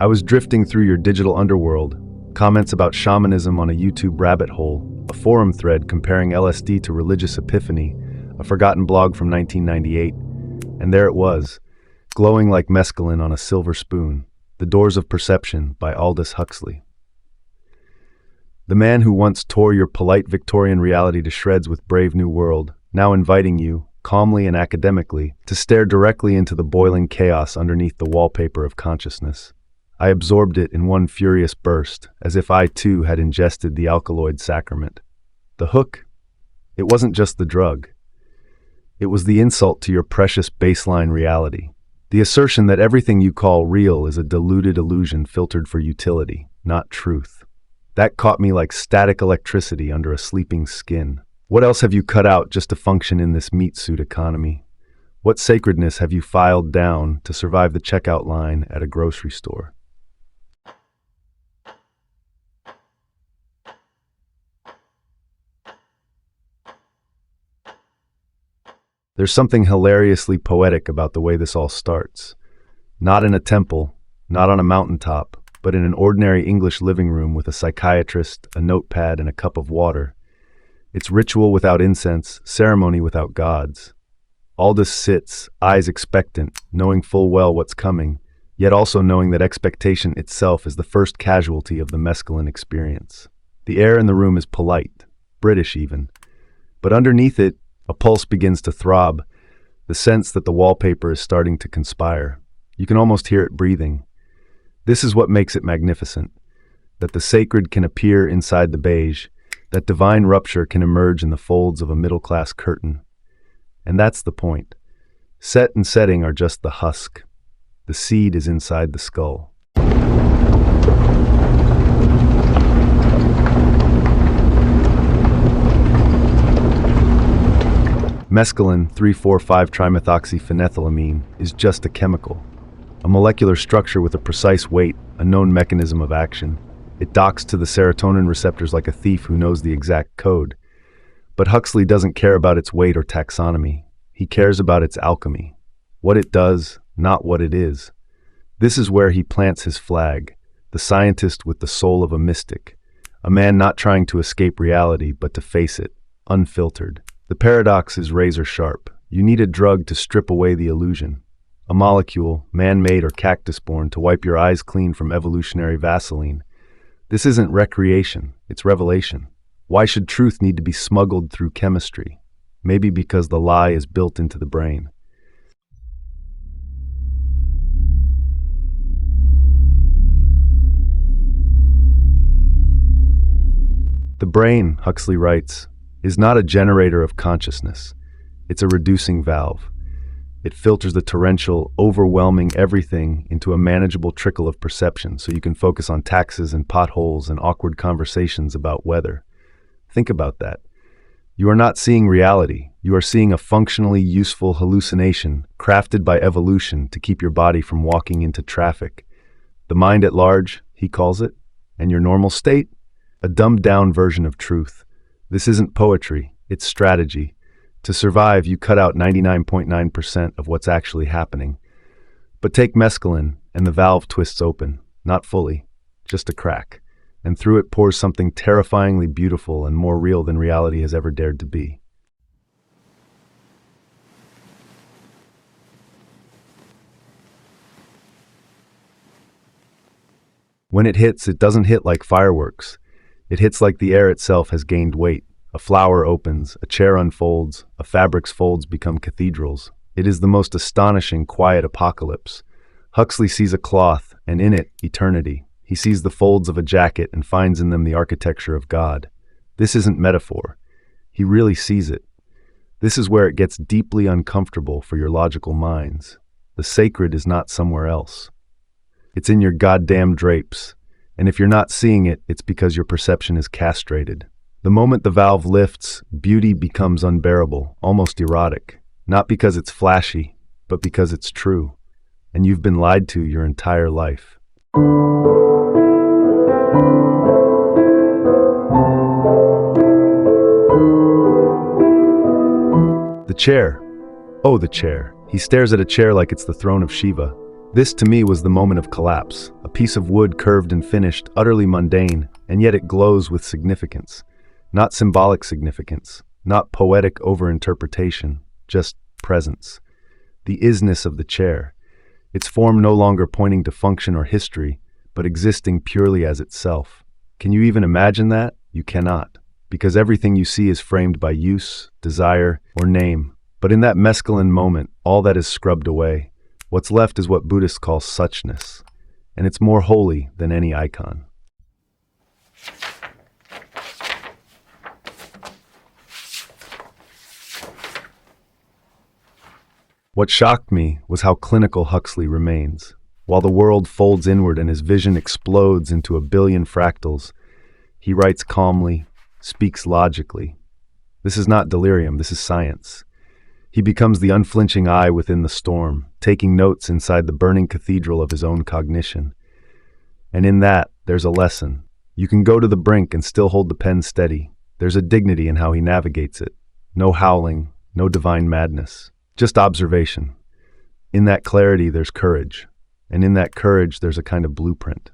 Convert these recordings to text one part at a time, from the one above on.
I was drifting through your digital underworld, comments about shamanism on a YouTube rabbit hole, a forum thread comparing LSD to religious epiphany, a forgotten blog from 1998, and there it was, glowing like mescalin on a silver spoon, The Doors of Perception by Aldous Huxley. The man who once tore your polite Victorian reality to shreds with Brave New World, now inviting you, calmly and academically, to stare directly into the boiling chaos underneath the wallpaper of consciousness. I absorbed it in one furious burst, as if I too had ingested the alkaloid sacrament. The hook? It wasn't just the drug. It was the insult to your precious baseline reality. The assertion that everything you call real is a diluted illusion filtered for utility, not truth. That caught me like static electricity under a sleeping skin. What else have you cut out just to function in this meat suit economy? What sacredness have you filed down to survive the checkout line at a grocery store? There's something hilariously poetic about the way this all starts. Not in a temple, not on a mountaintop, but in an ordinary English living room with a psychiatrist, a notepad, and a cup of water. It's ritual without incense, ceremony without gods. Aldous sits, eyes expectant, knowing full well what's coming, yet also knowing that expectation itself is the first casualty of the Mescalin experience. The air in the room is polite, British even, but underneath it, a pulse begins to throb, the sense that the wallpaper is starting to conspire. You can almost hear it breathing. This is what makes it magnificent, that the sacred can appear inside the beige, that divine rupture can emerge in the folds of a middle-class curtain. And that's the point. Set and setting are just the husk. The seed is inside the skull. Mescalin, 3,4,5-trimethoxyphenethylamine, is just a chemical. A molecular structure with a precise weight, a known mechanism of action. It docks to the serotonin receptors like a thief who knows the exact code. But Huxley doesn't care about its weight or taxonomy. He cares about its alchemy. What it does, not what it is. This is where he plants his flag, the scientist with the soul of a mystic, a man not trying to escape reality but to face it, unfiltered. The paradox is razor sharp. You need a drug to strip away the illusion. A molecule, man-made or cactus-born, to wipe your eyes clean from evolutionary Vaseline. This isn't recreation, it's revelation. Why should truth need to be smuggled through chemistry? Maybe because the lie is built into the brain. The brain, Huxley writes, is not a generator of consciousness. It's a reducing valve. It filters the torrential, overwhelming everything into a manageable trickle of perception so you can focus on taxes and potholes and awkward conversations about weather. Think about that. You are not seeing reality. You are seeing a functionally useful hallucination crafted by evolution to keep your body from walking into traffic. The mind at large, he calls it, and your normal state, a dumbed-down version of truth. This isn't poetry, it's strategy. To survive, you cut out 99.9% of what's actually happening. But take mescaline, and the valve twists open, not fully, just a crack, and through it pours something terrifyingly beautiful and more real than reality has ever dared to be. When it hits, it doesn't hit like fireworks. It hits like the air itself has gained weight. A flower opens, a chair unfolds, a fabric's folds become cathedrals. It is the most astonishing, quiet apocalypse. Huxley sees a cloth, and in it, eternity. He sees the folds of a jacket and finds in them the architecture of God. This isn't metaphor. He really sees it. This is where it gets deeply uncomfortable for your logical minds. The sacred is not somewhere else. It's in your goddamn drapes. And if you're not seeing it, it's because your perception is castrated. The moment the valve lifts, beauty becomes unbearable, almost erotic. Not because it's flashy, but because it's true. And you've been lied to your entire life. The chair. Oh, the chair. He stares at a chair like it's the throne of Shiva. This, to me, was the moment of collapse, a piece of wood curved and finished, utterly mundane, and yet it glows with significance. Not symbolic significance, not poetic overinterpretation, just presence. The isness of the chair. Its form no longer pointing to function or history, but existing purely as itself. Can you even imagine that? You cannot, because everything you see is framed by use, desire, or name. But in that Mescalin moment, all that is scrubbed away. What's left is what Buddhists call suchness, and it's more holy than any icon. What shocked me was how clinical Huxley remains. While the world folds inward and his vision explodes into a billion fractals, he writes calmly, speaks logically. This is not delirium, this is science. He becomes the unflinching eye within the storm, taking notes inside the burning cathedral of his own cognition. And in that, there's a lesson. You can go to the brink and still hold the pen steady. There's a dignity in how he navigates it. No howling, no divine madness. Just observation. In that clarity, there's courage. And in that courage, there's a kind of blueprint.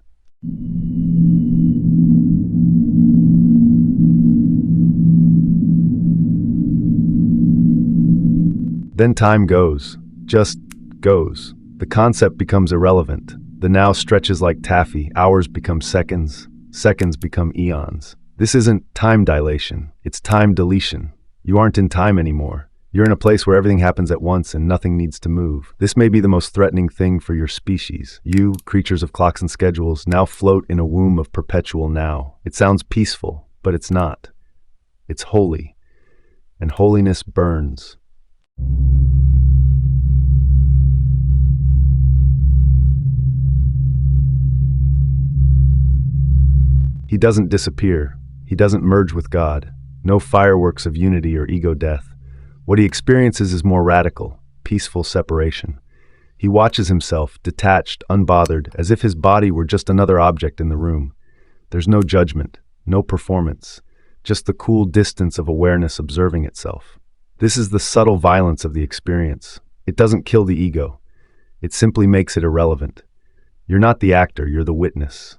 Then time goes. Just goes. The concept becomes irrelevant. The now stretches like taffy. Hours become seconds. Seconds become eons. This isn't time dilation. It's time deletion. You aren't in time anymore. You're in a place where everything happens at once and nothing needs to move. This may be the most threatening thing for your species. You, creatures of clocks and schedules, now float in a womb of perpetual now. It sounds peaceful, but it's not. It's holy. And holiness burns. He doesn't disappear. He doesn't merge with God. No fireworks of unity or ego death. What he experiences is more radical, peaceful separation. He watches himself, detached, unbothered, as if his body were just another object in the room. There's no judgment, no performance, just the cool distance of awareness observing itself. This is the subtle violence of the experience. It doesn't kill the ego. It simply makes it irrelevant. You're not the actor, you're the witness.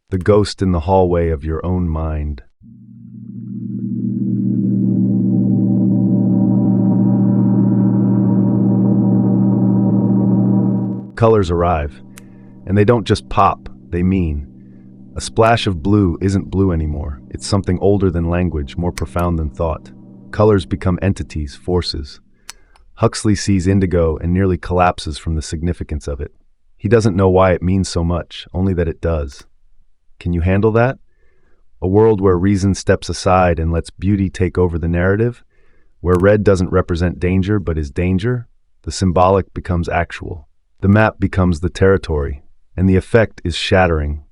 The ghost in the hallway of your own mind. Colors arrive, and they don't just pop, they mean. A splash of blue isn't blue anymore. It's something older than language, more profound than thought. Colors become entities, forces. Huxley sees indigo and nearly collapses from the significance of it. He doesn't know why it means so much, only that it does. Can you handle that? A world where reason steps aside and lets beauty take over the narrative? Where red doesn't represent danger but is danger? The symbolic becomes actual. The map becomes the territory, and the effect is shattering.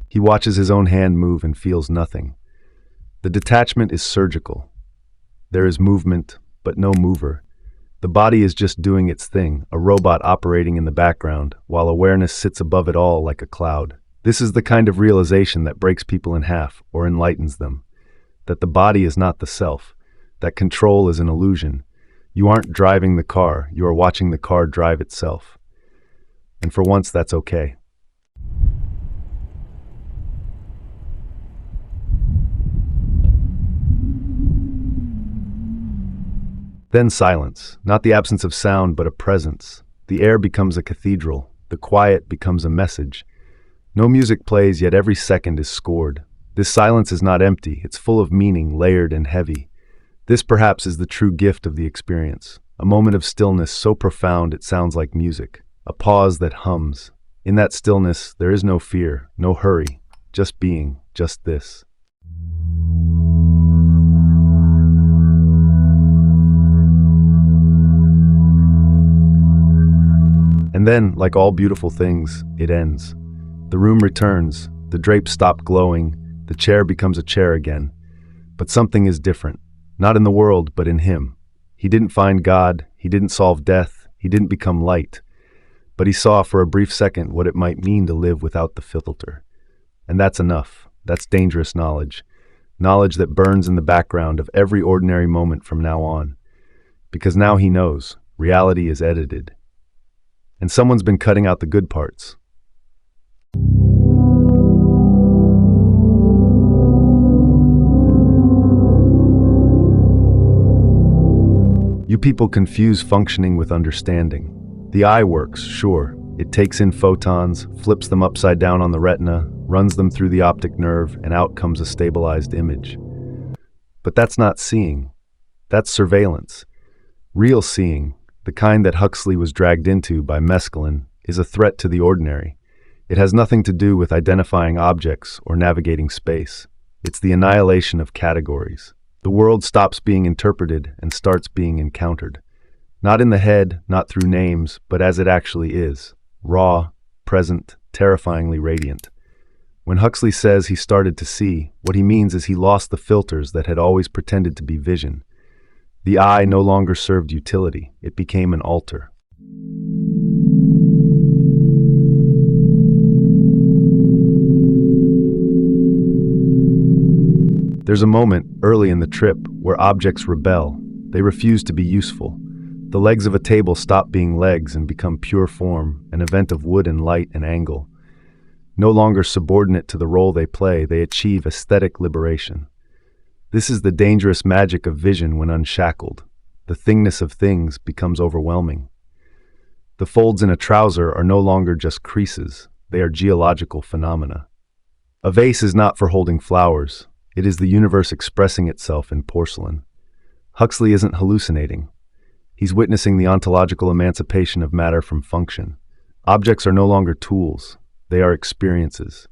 He watches his own hand move and feels nothing. The detachment is surgical. There is movement, but no mover. The body is just doing its thing, a robot operating in the background, while awareness sits above it all like a cloud. This is the kind of realization that breaks people in half, or enlightens them. That the body is not the self, that control is an illusion. You aren't driving the car, you are watching the car drive itself. And for once, that's okay. Then silence, not the absence of sound, but a presence. The air becomes a cathedral, the quiet becomes a message. No music plays, yet every second is scored. This silence is not empty, it's full of meaning, layered and heavy. This perhaps is the true gift of the experience, a moment of stillness so profound it sounds like music, a pause that hums. In that stillness, there is no fear, no hurry, just being, just this. And then, like all beautiful things, it ends. The room returns, the drapes stop glowing, the chair becomes a chair again. But something is different, not in the world, but in him. He didn't find God, he didn't solve death, he didn't become light. But he saw for a brief second what it might mean to live without the filter. And that's enough. That's dangerous knowledge. knowledge that burns in the background of every ordinary moment from now on. Because now he knows, reality is edited. And someone's been cutting out the good parts. You people confuse functioning with understanding. The eye works, sure. It takes in photons, flips them upside down on the retina, runs them through the optic nerve, and out comes a stabilized image. But that's not seeing. That's surveillance. Real seeing, the kind that Huxley was dragged into by Mescalin, is a threat to the ordinary. It has nothing to do with identifying objects or navigating space. It's the annihilation of categories. The world stops being interpreted and starts being encountered. Not in the head, not through names, but as it actually is. Raw, present, terrifyingly radiant. When Huxley says he started to see, what he means is he lost the filters that had always pretended to be vision. The eye no longer served utility. It became an altar. There's a moment, early in the trip, where objects rebel. They refuse to be useful. The legs of a table stop being legs and become pure form, an event of wood and light and angle. No longer subordinate to the role they play, they achieve aesthetic liberation. This is the dangerous magic of vision when unshackled. The thingness of things becomes overwhelming. The folds in a trouser are no longer just creases, they are geological phenomena. A vase is not for holding flowers. It is the universe expressing itself in porcelain. Huxley isn't hallucinating. He's witnessing the ontological emancipation of matter from function. Objects are no longer tools. They are experiences.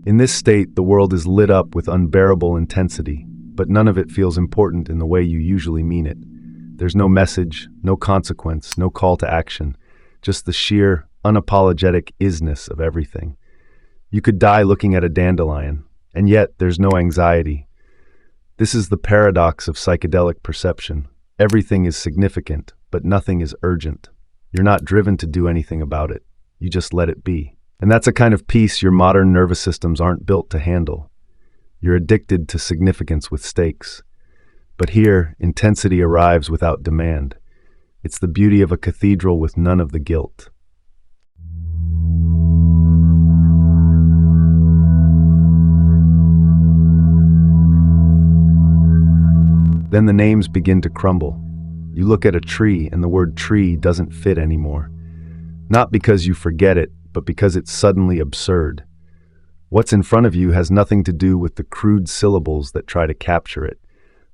In this state, the world is lit up with unbearable intensity, but none of it feels important in the way you usually mean it. There's no message, no consequence, no call to action, just the sheer, unapologetic isness of everything. You could die looking at a dandelion, and yet there's no anxiety. This is the paradox of psychedelic perception. Everything is significant, but nothing is urgent. You're not driven to do anything about it. You just let it be. And that's a kind of peace your modern nervous systems aren't built to handle. You're addicted to significance with stakes. But here, intensity arrives without demand. It's the beauty of a cathedral with none of the guilt. Then the names begin to crumble. You look at a tree and the word tree doesn't fit anymore. Not because you forget it, but because it's suddenly absurd. What's in front of you has nothing to do with the crude syllables that try to capture it.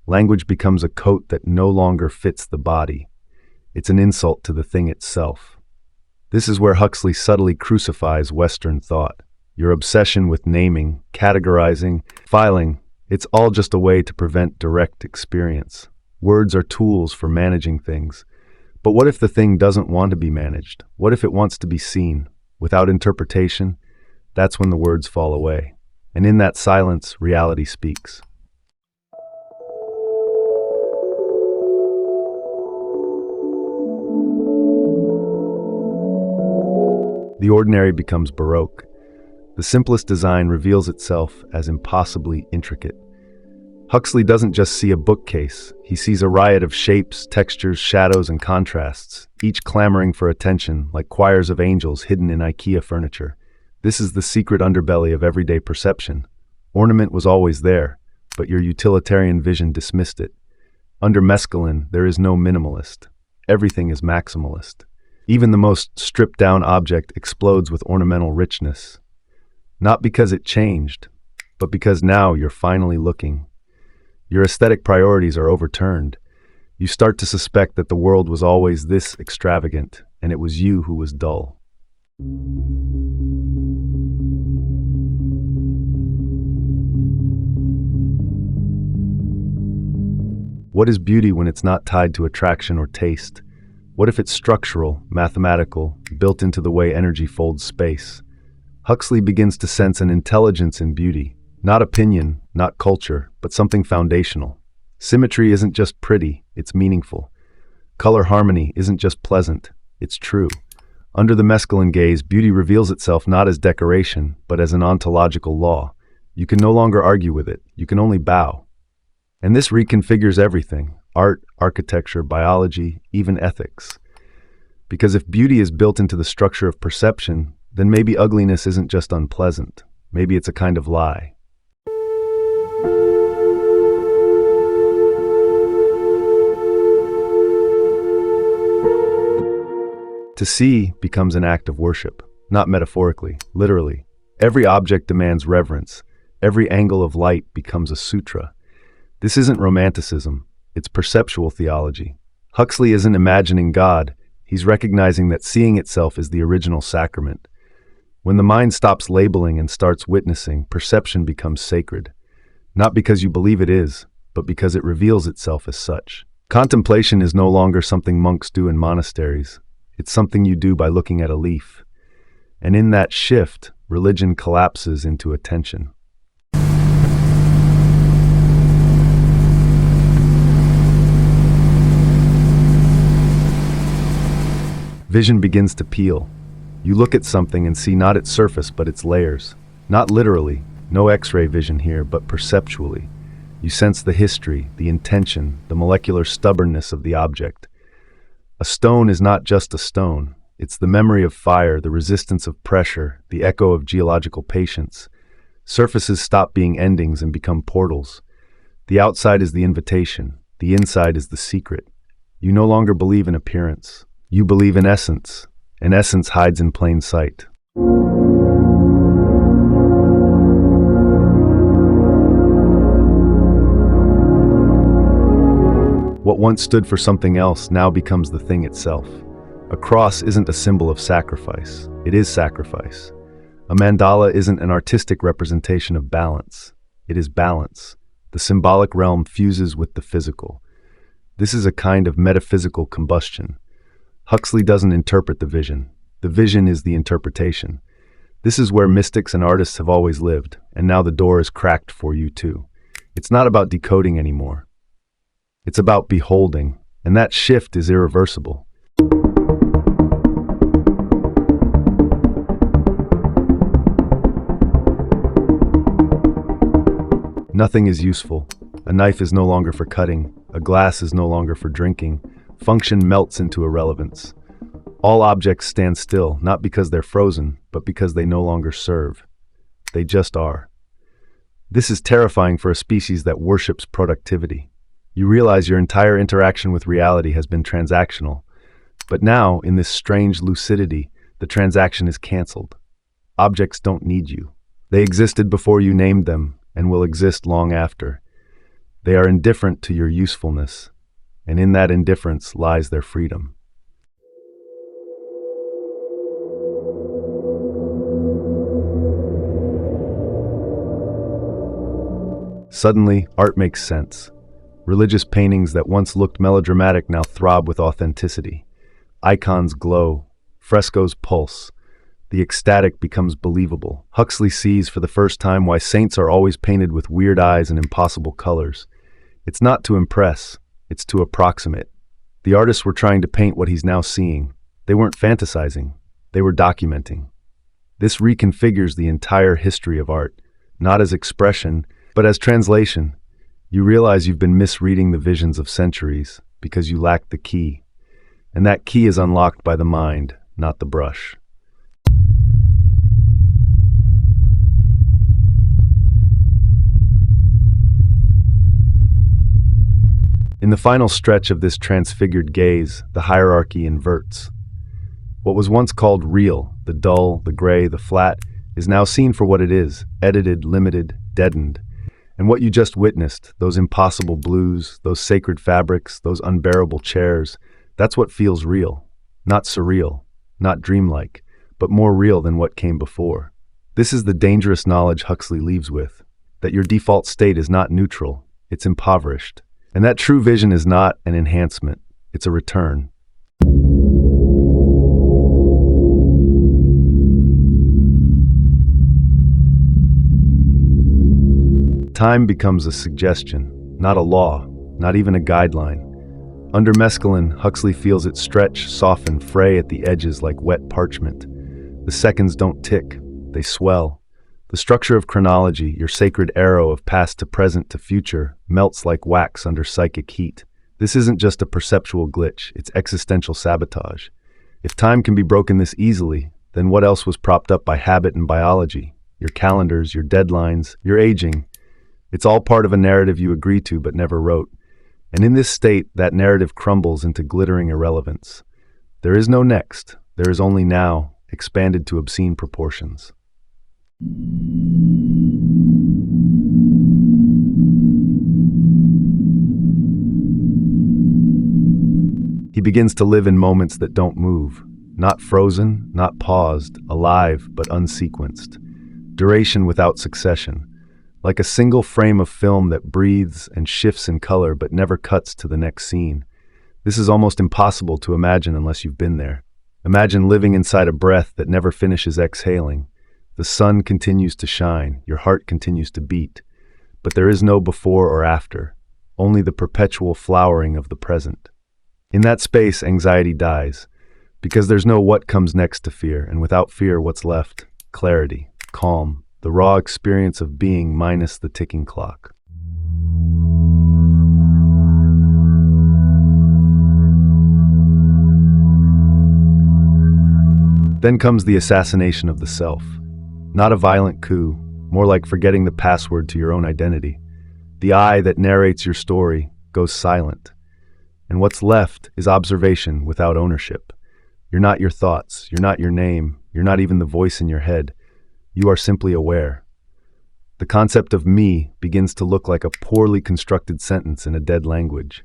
Language becomes a coat that no longer fits the body. It's an insult to the thing itself. This is where Huxley subtly crucifies Western thought. Your obsession with naming, categorizing, filing, it's all just a way to prevent direct experience. Words are tools for managing things. But what if the thing doesn't want to be managed? What if it wants to be seen? Without interpretation, that's when the words fall away. And in that silence, reality speaks. The ordinary becomes Baroque. The simplest design reveals itself as impossibly intricate. Huxley doesn't just see a bookcase. He sees a riot of shapes, textures, shadows, and contrasts, each clamoring for attention, like choirs of angels hidden in IKEA furniture. This is the secret underbelly of everyday perception. Ornament was always there, but your utilitarian vision dismissed it. Under Mescalin, there is no minimalist. Everything is maximalist. Even the most stripped-down object explodes with ornamental richness. Not because it changed, but because now you're finally looking. Your aesthetic priorities are overturned. You start to suspect that the world was always this extravagant, and it was you who was dull. What is beauty when it's not tied to attraction or taste? What if it's structural, mathematical, built into the way energy folds space? Huxley begins to sense an intelligence in beauty, not opinion, not culture, but something foundational. Symmetry isn't just pretty, it's meaningful. Color harmony isn't just pleasant, It's true. Under the Mescalin gaze, beauty reveals itself not as decoration, but as an ontological law. You can no longer argue with it. You can only bow. And this reconfigures everything: art, architecture, biology, even ethics. Because if beauty is built into the structure of perception, then maybe ugliness isn't just unpleasant. Maybe it's a kind of lie. To see becomes an act of worship, not metaphorically, literally. Every object demands reverence. Every angle of light becomes a sutra. This isn't romanticism, it's perceptual theology. Huxley isn't imagining God, he's recognizing that seeing itself is the original sacrament. When the mind stops labeling and starts witnessing, perception becomes sacred. Not because you believe it is, but because it reveals itself as such. Contemplation is no longer something monks do in monasteries. It's something you do by looking at a leaf. And in that shift, religion collapses into attention. Vision begins to peel. You look at something and see not its surface but its layers. Not literally, no X-ray vision here, but perceptually. You sense the history, the intention, the molecular stubbornness of the object. A stone is not just a stone. It's the memory of fire, the resistance of pressure, the echo of geological patience. Surfaces stop being endings and become portals. The outside is the invitation. The inside is the secret. You no longer believe in appearance. You believe in essence, and essence hides in plain sight. What once stood for something else now becomes the thing itself. A cross isn't a symbol of sacrifice, it is sacrifice. A mandala isn't an artistic representation of balance, it is balance. The symbolic realm fuses with the physical. This is a kind of metaphysical combustion. Huxley doesn't interpret the vision is the interpretation. This is where mystics and artists have always lived, and now the door is cracked for you too. It's not about decoding anymore. It's about beholding, and that shift is irreversible. Nothing is useful. A knife is no longer for cutting. A glass is no longer for drinking. Function melts into irrelevance. All objects stand still, not because they're frozen, but because they no longer serve. They just are. This is terrifying for a species that worships productivity. You realize your entire interaction with reality has been transactional. But now, in this strange lucidity, the transaction is canceled. Objects don't need you. They existed before you named them, and will exist long after. They are indifferent to your usefulness, and in that indifference lies their freedom. Suddenly, art makes sense. Religious paintings that once looked melodramatic now throb with authenticity. Icons glow, frescoes pulse. The ecstatic becomes believable. Huxley sees for the first time why saints are always painted with weird eyes and impossible colors. It's not to impress, it's to approximate. The artists were trying to paint what he's now seeing. They weren't fantasizing, they were documenting. This reconfigures the entire history of art, not as expression, but as translation. You realize you've been misreading the visions of centuries because you lack the key. And that key is unlocked by the mind, not the brush. In the final stretch of this transfigured gaze, the hierarchy inverts. What was once called real, the dull, the gray, the flat, is now seen for what it is, edited, limited, deadened. And what you just witnessed, those impossible blues, those sacred fabrics, those unbearable chairs, that's what feels real. Not surreal, not dreamlike, but more real than what came before. This is the dangerous knowledge Huxley leaves with, that your default state is not neutral, it's impoverished. And that true vision is not an enhancement, it's a return. Time becomes a suggestion, not a law, not even a guideline. Under Mescalin, Huxley feels it stretch, soften, fray at the edges like wet parchment. The seconds don't tick, they swell. The structure of chronology, your sacred arrow of past to present to future, melts like wax under psychic heat. This isn't just a perceptual glitch, it's existential sabotage. If time can be broken this easily, then what else was propped up by habit and biology? Your calendars, your deadlines, your aging. It's all part of a narrative you agree to but never wrote. And in this state, that narrative crumbles into glittering irrelevance. There is no next, there is only now, expanded to obscene proportions. He begins to live in moments that don't move, not frozen, not paused, alive but unsequenced. Duration without succession, like a single frame of film that breathes and shifts in color but never cuts to the next scene. This is almost impossible to imagine unless you've been there. Imagine living inside a breath that never finishes exhaling. The sun continues to shine, your heart continues to beat, but there is no before or after, only the perpetual flowering of the present. In that space, anxiety dies, because there's no what comes next to fear, and without fear, what's left? Clarity, calm, the raw experience of being minus the ticking clock. Then comes the assassination of the self. Not a violent coup, more like forgetting the password to your own identity. The I that narrates your story goes silent. And what's left is observation without ownership. You're not your thoughts, you're not your name, you're not even the voice in your head. You are simply aware. The concept of me begins to look like a poorly constructed sentence in a dead language.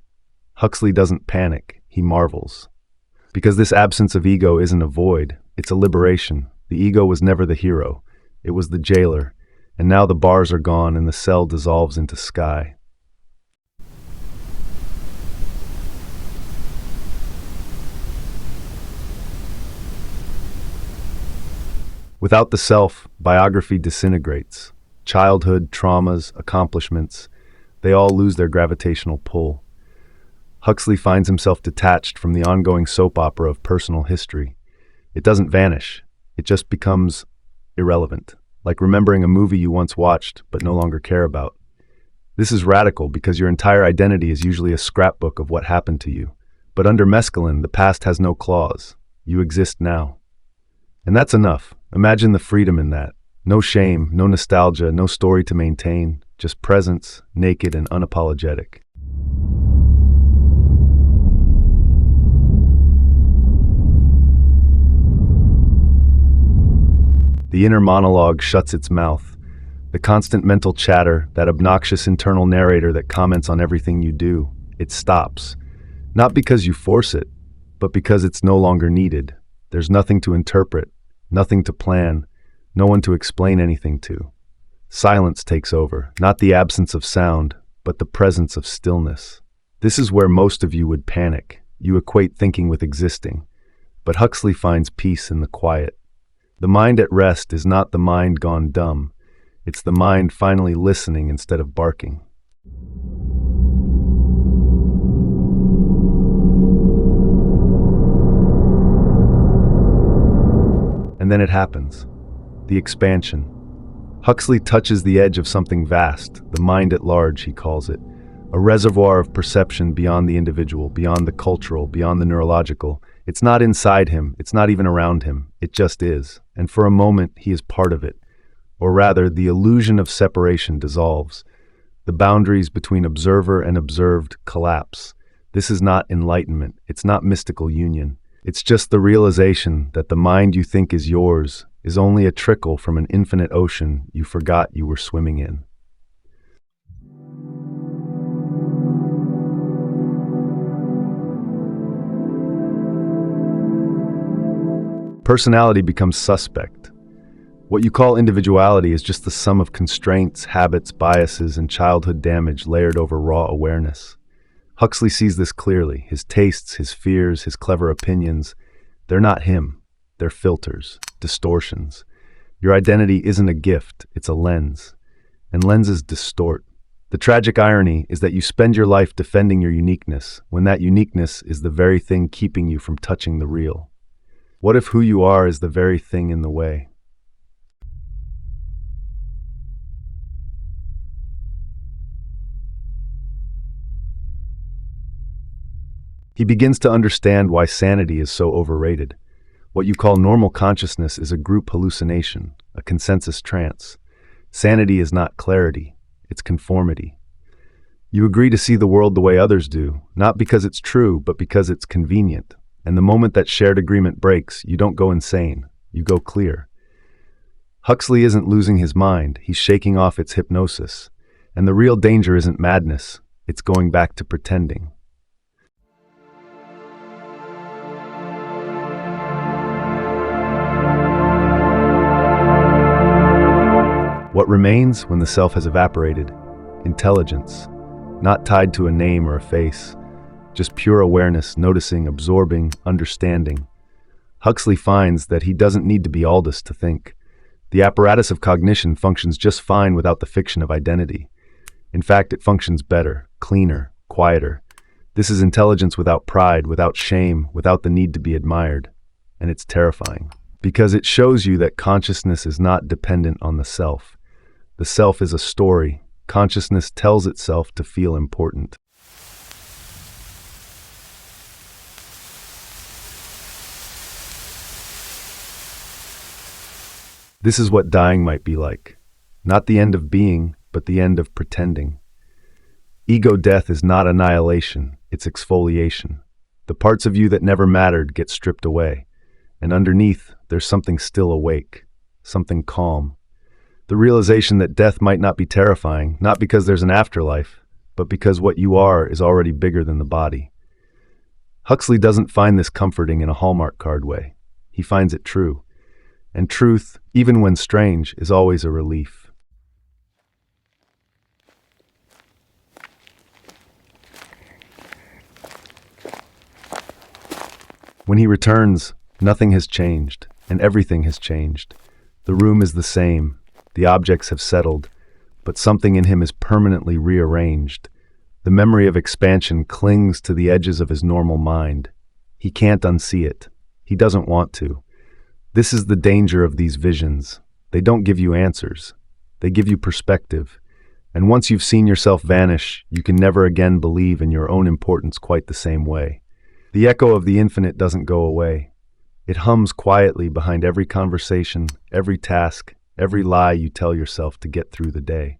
Huxley doesn't panic, he marvels. Because this absence of ego isn't a void, it's a liberation. The ego was never the hero, it was the jailer, and now the bars are gone and the cell dissolves into sky. Without the self, biography disintegrates. Childhood, traumas, accomplishments, they all lose their gravitational pull. Huxley finds himself detached from the ongoing soap opera of personal history. It doesn't vanish, it just becomes irrelevant, like remembering a movie you once watched but no longer care about. This is radical because your entire identity is usually a scrapbook of what happened to you. But under Mescalin, the past has no clause. You exist now. And that's enough. Imagine the freedom in that. No shame, no nostalgia, no story to maintain, just presence, naked and unapologetic. The inner monologue shuts its mouth. The constant mental chatter, that obnoxious internal narrator that comments on everything you do, it stops. Not because you force it, but because it's no longer needed. There's nothing to interpret, nothing to plan, no one to explain anything to. Silence takes over, not the absence of sound, but the presence of stillness. This is where most of you would panic. You equate thinking with existing. But Huxley finds peace in the quiet. The mind at rest is not the mind gone dumb. It's the mind finally listening instead of barking. And then it happens. The expansion. Huxley touches the edge of something vast, the mind at large, he calls it. A reservoir of perception beyond the individual, beyond the cultural, beyond the neurological. It's not inside him, it's not even around him, it just is. And for a moment, he is part of it. Or rather, the illusion of separation dissolves. The boundaries between observer and observed collapse. This is not enlightenment, it's not mystical union. It's just the realization that the mind you think is yours is only a trickle from an infinite ocean you forgot you were swimming in. Personality becomes suspect. What you call individuality is just the sum of constraints, habits, biases, and childhood damage layered over raw awareness. Huxley sees this clearly. His tastes, his fears, his clever opinions, they're not him. They're filters, distortions. Your identity isn't a gift, it's a lens. And lenses distort. The tragic irony is that you spend your life defending your uniqueness, when that uniqueness is the very thing keeping you from touching the real. What if who you are is the very thing in the way? He begins to understand why sanity is so overrated. What you call normal consciousness is a group hallucination, a consensus trance. Sanity is not clarity, it's conformity. You agree to see the world the way others do, not because it's true, but because it's convenient. And the moment that shared agreement breaks, you don't go insane, you go clear. Huxley isn't losing his mind, he's shaking off its hypnosis. And the real danger isn't madness, it's going back to pretending. What remains when the self has evaporated? Intelligence, not tied to a name or a face, just pure awareness, noticing, absorbing, understanding. Huxley finds that he doesn't need to be Aldous to think. The apparatus of cognition functions just fine without the fiction of identity. In fact, it functions better, cleaner, quieter. This is intelligence without pride, without shame, without the need to be admired. And it's terrifying, because it shows you that consciousness is not dependent on the self. The self is a story. Consciousness tells itself to feel important. This is what dying might be like. Not the end of being, but the end of pretending. Ego death is not annihilation, it's exfoliation. The parts of you that never mattered get stripped away. And underneath, there's something still awake, something calm. The realization that death might not be terrifying, not because there's an afterlife, but because what you are is already bigger than the body. Huxley doesn't find this comforting in a Hallmark card way. He finds it true. And truth, even when strange, is always a relief. When he returns, nothing has changed, and everything has changed. The room is the same. The objects have settled, but something in him is permanently rearranged. The memory of expansion clings to the edges of his normal mind. He can't unsee it. He doesn't want to. This is the danger of these visions. They don't give you answers. They give you perspective. And once you've seen yourself vanish, you can never again believe in your own importance quite the same way. The echo of the infinite doesn't go away. It hums quietly behind every conversation, every task, every lie you tell yourself to get through the day.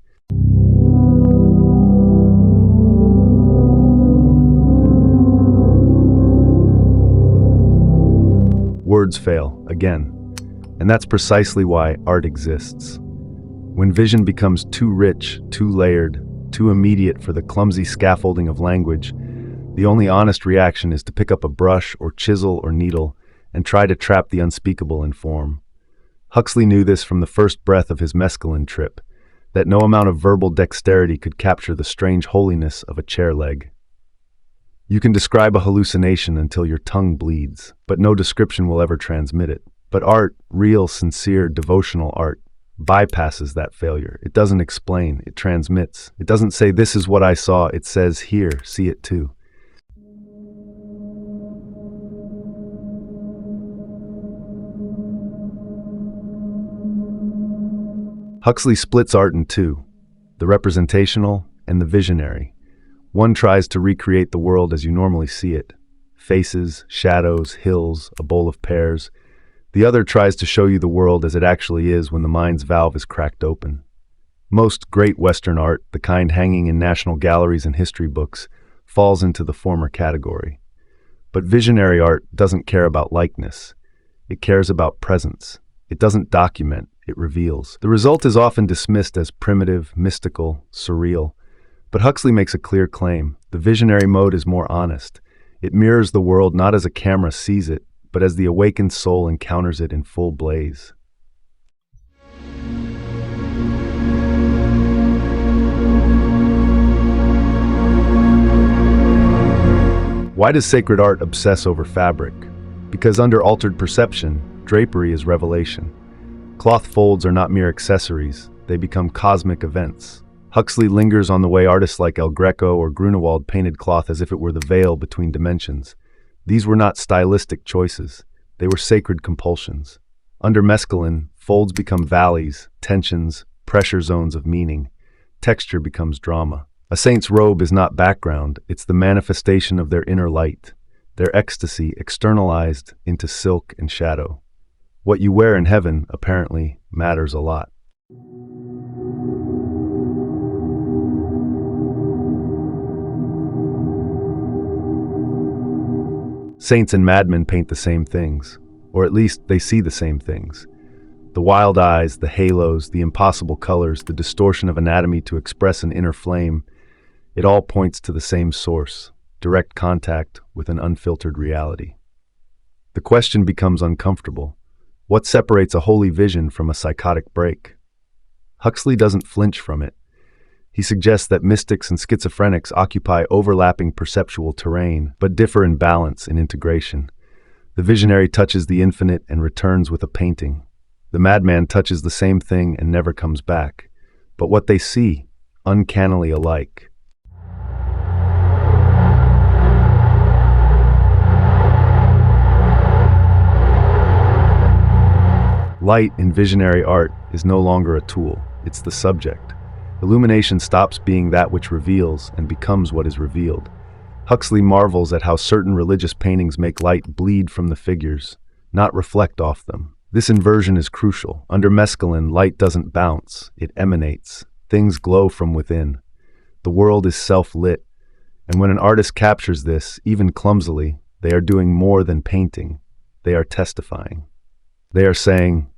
Words fail, again. And that's precisely why art exists. When vision becomes too rich, too layered, too immediate for the clumsy scaffolding of language, the only honest reaction is to pick up a brush or chisel or needle and try to trap the unspeakable in form. Huxley knew this from the first breath of his Mescalin trip, that no amount of verbal dexterity could capture the strange holiness of a chair leg. You can describe a hallucination until your tongue bleeds, but no description will ever transmit it. But art, real, sincere, devotional art, bypasses that failure. It doesn't explain, it transmits. It doesn't say, "This is what I saw," it says, "Here, see it too." Huxley splits art in two, the representational and the visionary. One tries to recreate the world as you normally see it. Faces, shadows, hills, a bowl of pears. The other tries to show you the world as it actually is when the mind's valve is cracked open. Most great Western art, the kind hanging in national galleries and history books, falls into the former category. But visionary art doesn't care about likeness. It cares about presence. It doesn't document, it reveals. The result is often dismissed as primitive, mystical, surreal. But Huxley makes a clear claim. The visionary mode is more honest. It mirrors the world not as a camera sees it, but as the awakened soul encounters it in full blaze. Why does sacred art obsess over fabric? Because under altered perception, drapery is revelation. Cloth folds are not mere accessories, they become cosmic events. Huxley lingers on the way artists like El Greco or Grunewald painted cloth as if it were the veil between dimensions. These were not stylistic choices. They were sacred compulsions. Under Mescalin, folds become valleys, tensions, pressure zones of meaning. Texture becomes drama. A saint's robe is not background, it's the manifestation of their inner light, their ecstasy externalized into silk and shadow. What you wear in heaven, apparently, matters a lot. Saints and madmen paint the same things, or at least they see the same things. The wild eyes, the halos, the impossible colors, the distortion of anatomy to express an inner flame, it all points to the same source, direct contact with an unfiltered reality. The question becomes uncomfortable. What separates a holy vision from a psychotic break? Huxley doesn't flinch from it. He suggests that mystics and schizophrenics occupy overlapping perceptual terrain, but differ in balance and integration. The visionary touches the infinite and returns with a painting. The madman touches the same thing and never comes back. But what they see, uncannily alike. Light in visionary art is no longer a tool, it's the subject. Illumination stops being that which reveals and becomes what is revealed. Huxley marvels at how certain religious paintings make light bleed from the figures, not reflect off them. This inversion is crucial. Under Mescalin, light doesn't bounce, it emanates. Things glow from within. The world is self-lit, and when an artist captures this, even clumsily, they are doing more than painting. They are testifying. They are saying,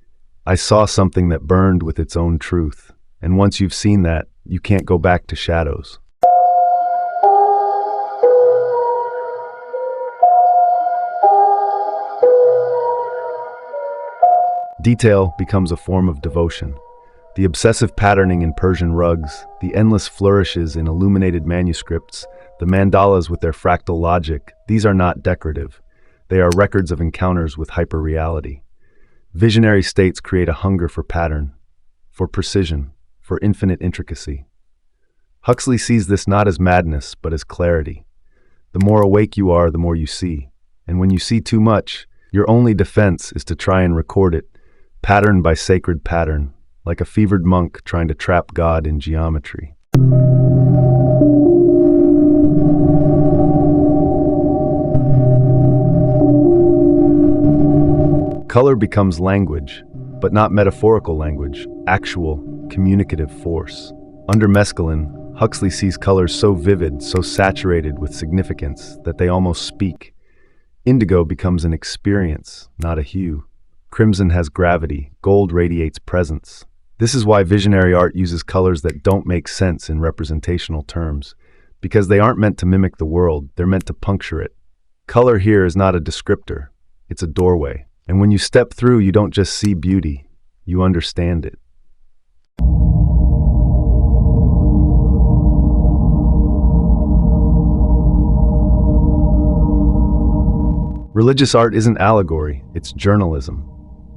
I saw something that burned with its own truth. And once you've seen that, you can't go back to shadows. Detail becomes a form of devotion. The obsessive patterning in Persian rugs, the endless flourishes in illuminated manuscripts, the mandalas with their fractal logic, these are not decorative. They are records of encounters with hyperreality. Visionary states create a hunger for pattern, for precision, for infinite intricacy. Huxley sees this not as madness, but as clarity. The more awake you are, the more you see. And when you see too much, your only defense is to try and record it, pattern by sacred pattern, like a fevered monk trying to trap God in geometry. Color becomes language, but not metaphorical language, actual, communicative force. Under Mescalin, Huxley sees colors so vivid, so saturated with significance, that they almost speak. Indigo becomes an experience, not a hue. Crimson has gravity, gold radiates presence. This is why visionary art uses colors that don't make sense in representational terms, because they aren't meant to mimic the world, they're meant to puncture it. Color here is not a descriptor, it's a doorway. And when you step through, you don't just see beauty, you understand it. Religious art isn't allegory, it's journalism.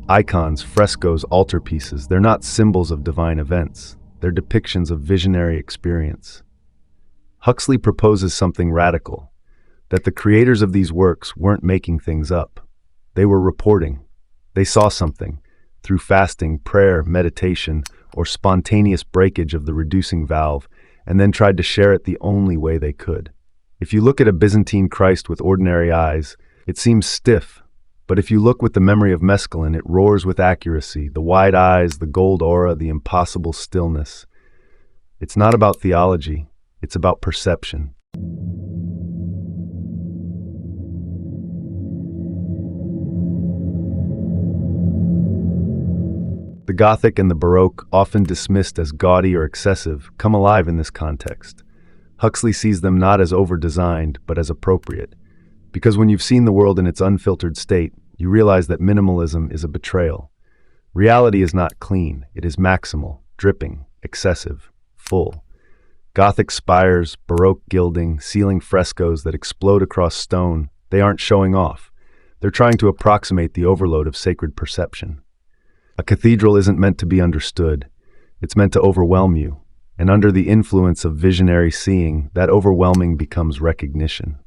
Icons, frescoes, altarpieces, they're not symbols of divine events. They're depictions of visionary experience. Huxley proposes something radical, that the creators of these works weren't making things up. They were reporting. They saw something, through fasting, prayer, meditation, or spontaneous breakage of the reducing valve, and then tried to share it the only way they could. If you look at a Byzantine Christ with ordinary eyes, it seems stiff, but if you look with the memory of Mescalin, it roars with accuracy, the wide eyes, the gold aura, the impossible stillness. It's not about theology, it's about perception. The Gothic and the Baroque, often dismissed as gaudy or excessive, come alive in this context. Huxley sees them not as over-designed, but as appropriate. Because when you've seen the world in its unfiltered state, you realize that minimalism is a betrayal. Reality is not clean, it is maximal, dripping, excessive, full. Gothic spires, Baroque gilding, ceiling frescoes that explode across stone, they aren't showing off. They're trying to approximate the overload of sacred perception. A cathedral isn't meant to be understood. It's meant to overwhelm you. And under the influence of visionary seeing, that overwhelming becomes recognition.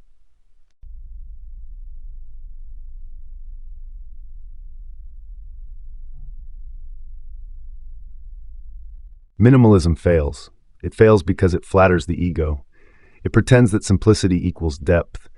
Minimalism fails. It fails because it flatters the ego. It pretends that simplicity equals depth,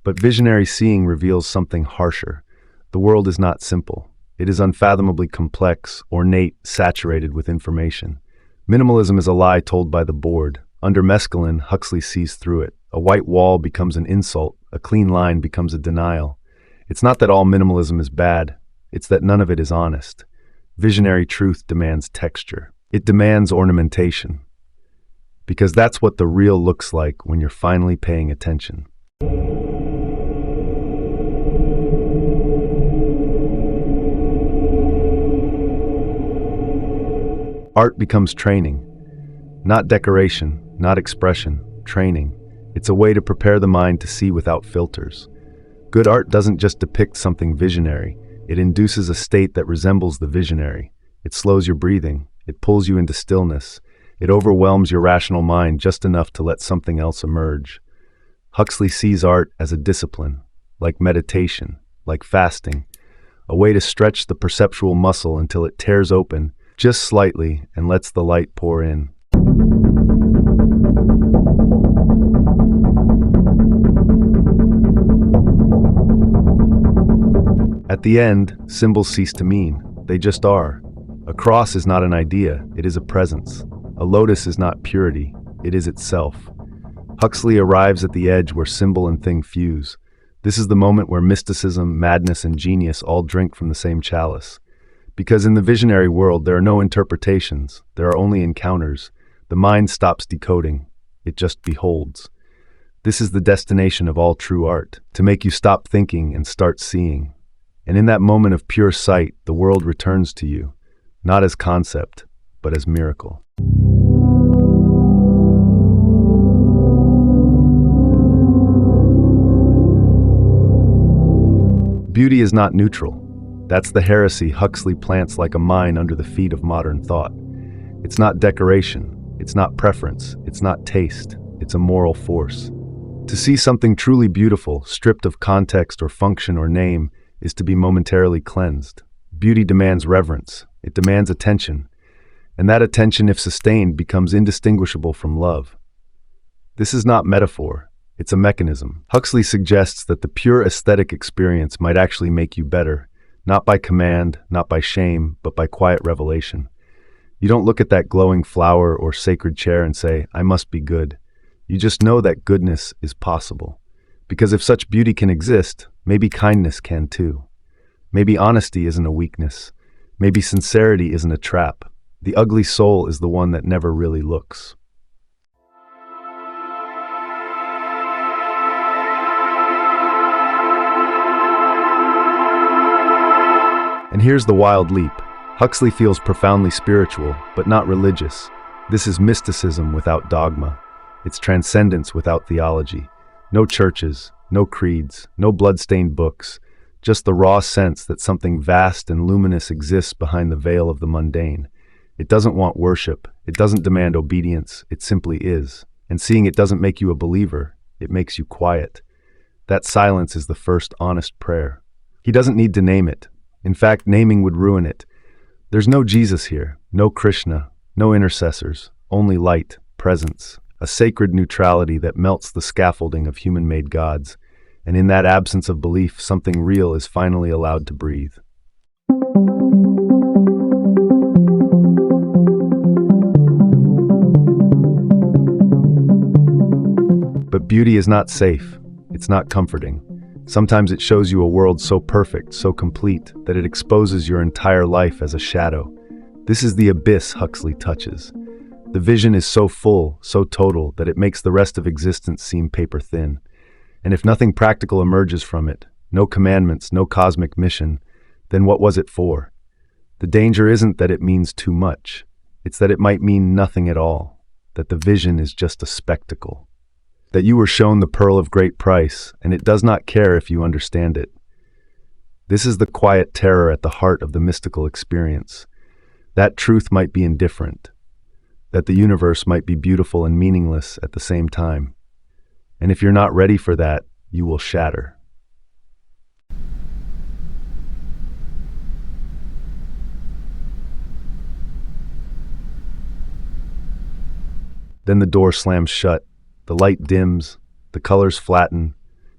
but visionary seeing reveals something harsher. The world is not simple. It is unfathomably complex, ornate, saturated with information. Minimalism is a lie told by the bored. Under Mescalin, Huxley sees through it. A white wall becomes an insult. A clean line becomes a denial. It's not that all minimalism is bad. It's that none of it is honest. Visionary truth demands texture. It demands ornamentation. Because that's what the real looks like when you're finally paying attention. Art becomes training. Not decoration, not expression, training. It's a way to prepare the mind to see without filters. Good art doesn't just depict something visionary. It induces a state that resembles the visionary. It slows your breathing. It pulls you into stillness. It overwhelms your rational mind just enough to let something else emerge. Huxley sees art as a discipline, like meditation, like fasting, a way to stretch the perceptual muscle until it tears open just slightly and lets the light pour in. At the end, symbols cease to mean. They just are. A cross is not an idea, it is a presence. A lotus is not purity, it is itself. Huxley arrives at the edge where symbol and thing fuse. This is the moment where mysticism, madness, and genius all drink from the same chalice. Because in the visionary world, there are no interpretations, there are only encounters. The mind stops decoding, it just beholds. This is the destination of all true art, to make you stop thinking and start seeing. And in that moment of pure sight, the world returns to you, not as concept, but as miracle. Beauty is not neutral. That's the heresy Huxley plants like a mine under the feet of modern thought. It's not decoration, it's not preference, it's not taste, it's a moral force. To see something truly beautiful, stripped of context or function or name, is to be momentarily cleansed. Beauty demands reverence, it demands attention, and that attention, if sustained, becomes indistinguishable from love. This is not metaphor, it's a mechanism. Huxley suggests that the pure aesthetic experience might actually make you better, not by command, not by shame, but by quiet revelation. You don't look at that glowing flower or sacred chair and say, I must be good. You just know that goodness is possible. Because if such beauty can exist, maybe kindness can too. Maybe honesty isn't a weakness. Maybe sincerity isn't a trap. The ugly soul is the one that never really looks. And here's the wild leap. Huxley feels profoundly spiritual, but not religious. This is mysticism without dogma. It's transcendence without theology. No churches, no creeds, no blood-stained books, just the raw sense that something vast and luminous exists behind the veil of the mundane. It doesn't want worship, it doesn't demand obedience, it simply is. And seeing it doesn't make you a believer, it makes you quiet. That silence is the first honest prayer. He doesn't need to name it. In fact, naming would ruin it. There's no Jesus here, no Krishna, no intercessors, only light, presence, a sacred neutrality that melts the scaffolding of human-made gods. And in that absence of belief, something real is finally allowed to breathe. But beauty is not safe. It's not comforting. Sometimes it shows you a world so perfect, so complete, that it exposes your entire life as a shadow. This is the abyss Huxley touches. The vision is so full, so total, that it makes the rest of existence seem paper thin. And if nothing practical emerges from it, no commandments, no cosmic mission, then what was it for? The danger isn't that it means too much. It's that it might mean nothing at all, that the vision is just a spectacle. That you were shown the pearl of great price, and it does not care if you understand it. This is the quiet terror at the heart of the mystical experience. That truth might be indifferent. that the universe might be beautiful and meaningless at the same time. And if you're not ready for that, you will shatter. Then the door slams shut, the light dims, the colors flatten,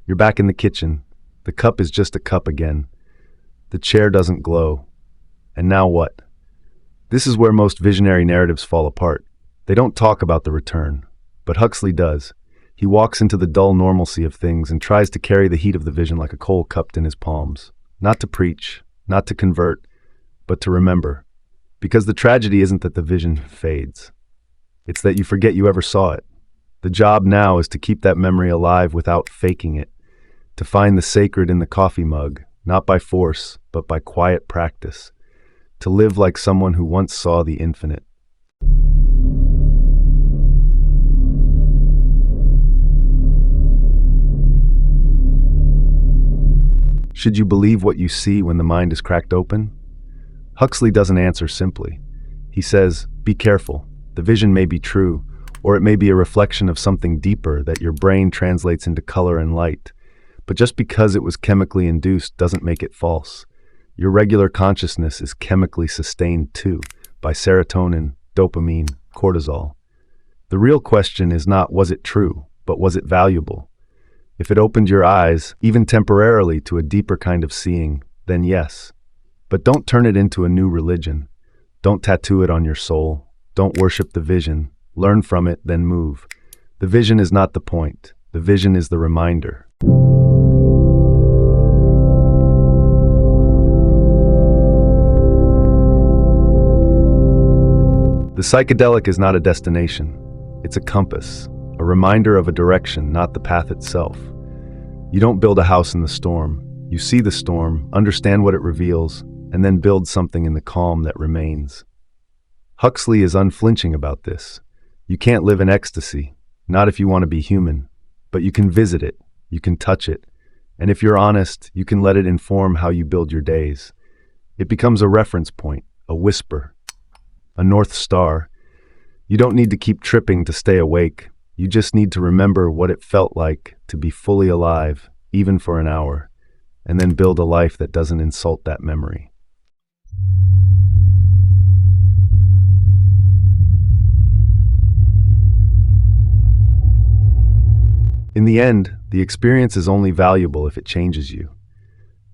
you're back in the kitchen, the cup is just a cup again, the chair doesn't glow. And now what? This is where most visionary narratives fall apart. They don't talk about the return, but Huxley does. He walks into the dull normalcy of things and tries to carry the heat of the vision like a coal cupped in his palms. Not to preach, not to convert, but to remember. Because the tragedy isn't that the vision fades. It's that you forget you ever saw it. The job now is to keep that memory alive without faking it, to find the sacred in the coffee mug, not by force, but by quiet practice, to live like someone who once saw the infinite. Should you believe what you see when the mind is cracked open? Huxley doesn't answer simply. He says, be careful. The vision may be true, or it may be a reflection of something deeper that your brain translates into color and light. But just because it was chemically induced doesn't make it false. Your regular consciousness is chemically sustained too, by serotonin, dopamine, cortisol. The real question is not was it true, but was it valuable? If it opened your eyes, even temporarily, to a deeper kind of seeing, then yes. But don't turn it into a new religion. Don't tattoo it on your soul. Don't worship the vision. Learn from it, then move. The vision is not the point. The vision is the reminder. The psychedelic is not a destination. It's a compass, a reminder of a direction, not the path itself. You don't build a house in the storm. You see the storm, understand what it reveals, and then build something in the calm that remains. Huxley is unflinching about this. You can't live in ecstasy, not if you want to be human, but you can visit it, you can touch it, and if you're honest, you can let it inform how you build your days. It becomes a reference point, a whisper, a north star. You don't need to keep tripping to stay awake. You just need to remember what it felt like to be fully alive, even for an hour, and then build a life that doesn't insult that memory. In the end, the experience is only valuable if it changes you.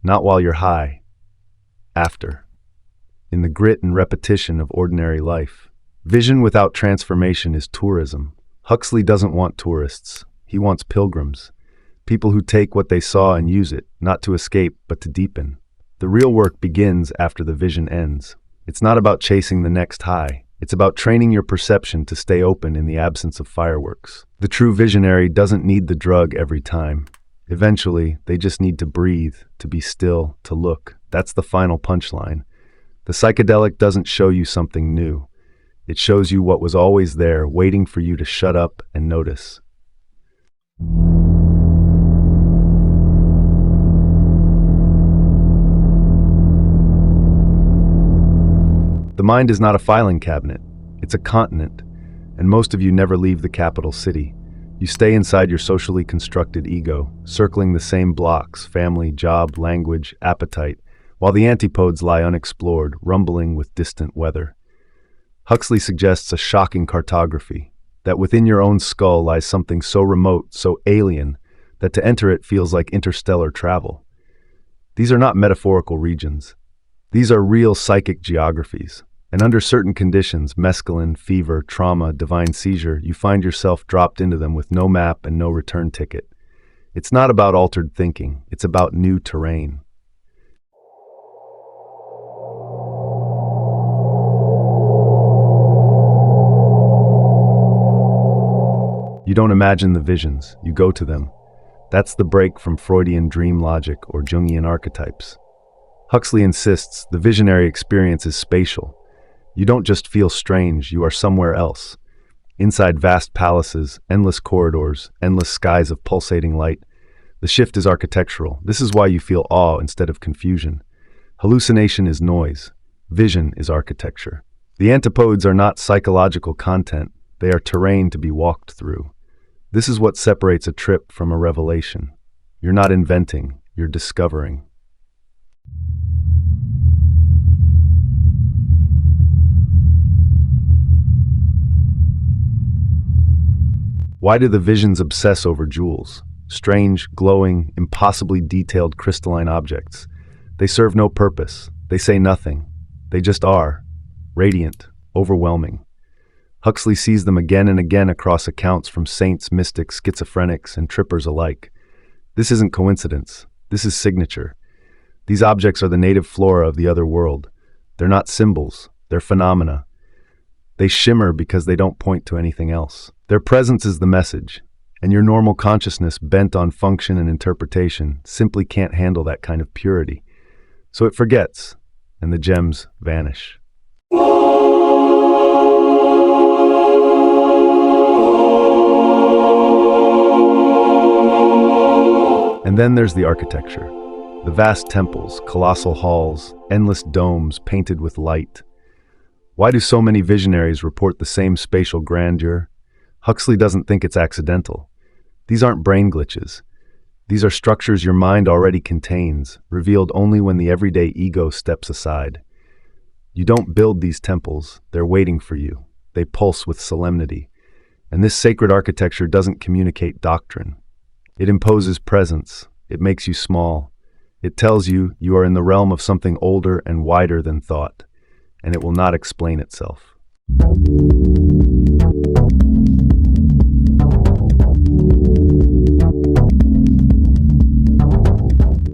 Not while you're high. After. In the grit and repetition of ordinary life. Vision without transformation is tourism. Huxley doesn't want tourists. He wants pilgrims. People who take what they saw and use it, not to escape, but to deepen. The real work begins after the vision ends. It's not about chasing the next high. It's about training your perception to stay open in the absence of fireworks. The true visionary doesn't need the drug every time. Eventually, they just need to breathe, to be still, to look. That's the final punchline. The psychedelic doesn't show you something new. It shows you what was always there, waiting for you to shut up and notice. The mind is not a filing cabinet. It's a continent, and most of you never leave the capital city. You stay inside your socially constructed ego, circling the same blocks, family, job, language, appetite, while the antipodes lie unexplored, rumbling with distant weather. Huxley suggests a shocking cartography, that within your own skull lies something so remote, so alien, that to enter it feels like interstellar travel. These are not metaphorical regions. These are real psychic geographies, and under certain conditions, mescalin, fever, trauma, divine seizure, you find yourself dropped into them with no map and no return ticket. It's not about altered thinking, it's about new terrain. You don't imagine the visions, you go to them. That's the break from Freudian dream logic or Jungian archetypes. Huxley insists the visionary experience is spatial. You don't just feel strange, you are somewhere else. Inside vast palaces, endless corridors, endless skies of pulsating light. The shift is architectural. This is why you feel awe instead of confusion. Hallucination is noise. Vision is architecture. The antipodes are not psychological content, they are terrain to be walked through. This is what separates a trip from a revelation. You're not inventing, you're discovering. Why do the visions obsess over jewels? Strange, glowing, impossibly detailed crystalline objects. They serve no purpose. They say nothing. They just are. Radiant, overwhelming. Huxley sees them again and again across accounts from saints, mystics, schizophrenics, and trippers alike. This isn't coincidence. This is signature. These objects are the native flora of the other world. They're not symbols. They're phenomena. They shimmer because they don't point to anything else. Their presence is the message, and your normal consciousness bent on function and interpretation simply can't handle that kind of purity. So it forgets, and the gems vanish. And then there's the architecture. The vast temples, colossal halls, endless domes painted with light. Why do so many visionaries report the same spatial grandeur? Huxley doesn't think it's accidental. These aren't brain glitches. These are structures your mind already contains, revealed only when the everyday ego steps aside. You don't build these temples, they're waiting for you. They pulse with solemnity. And this sacred architecture doesn't communicate doctrine. It imposes presence. It makes you small. It tells you you are in the realm of something older and wider than thought, and it will not explain itself.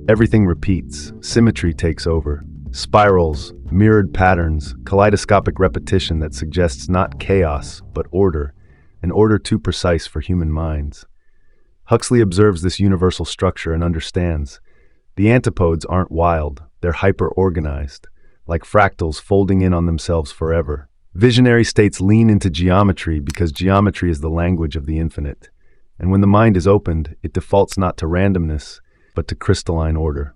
Everything repeats, symmetry takes over. Spirals, mirrored patterns, kaleidoscopic repetition that suggests not chaos, but order, an order too precise for human minds. Huxley observes this universal structure and understands. The antipodes aren't wild, they're hyper-organized, like fractals folding in on themselves forever. Visionary states lean into geometry because geometry is the language of the infinite. And when the mind is opened, it defaults not to randomness, but to crystalline order.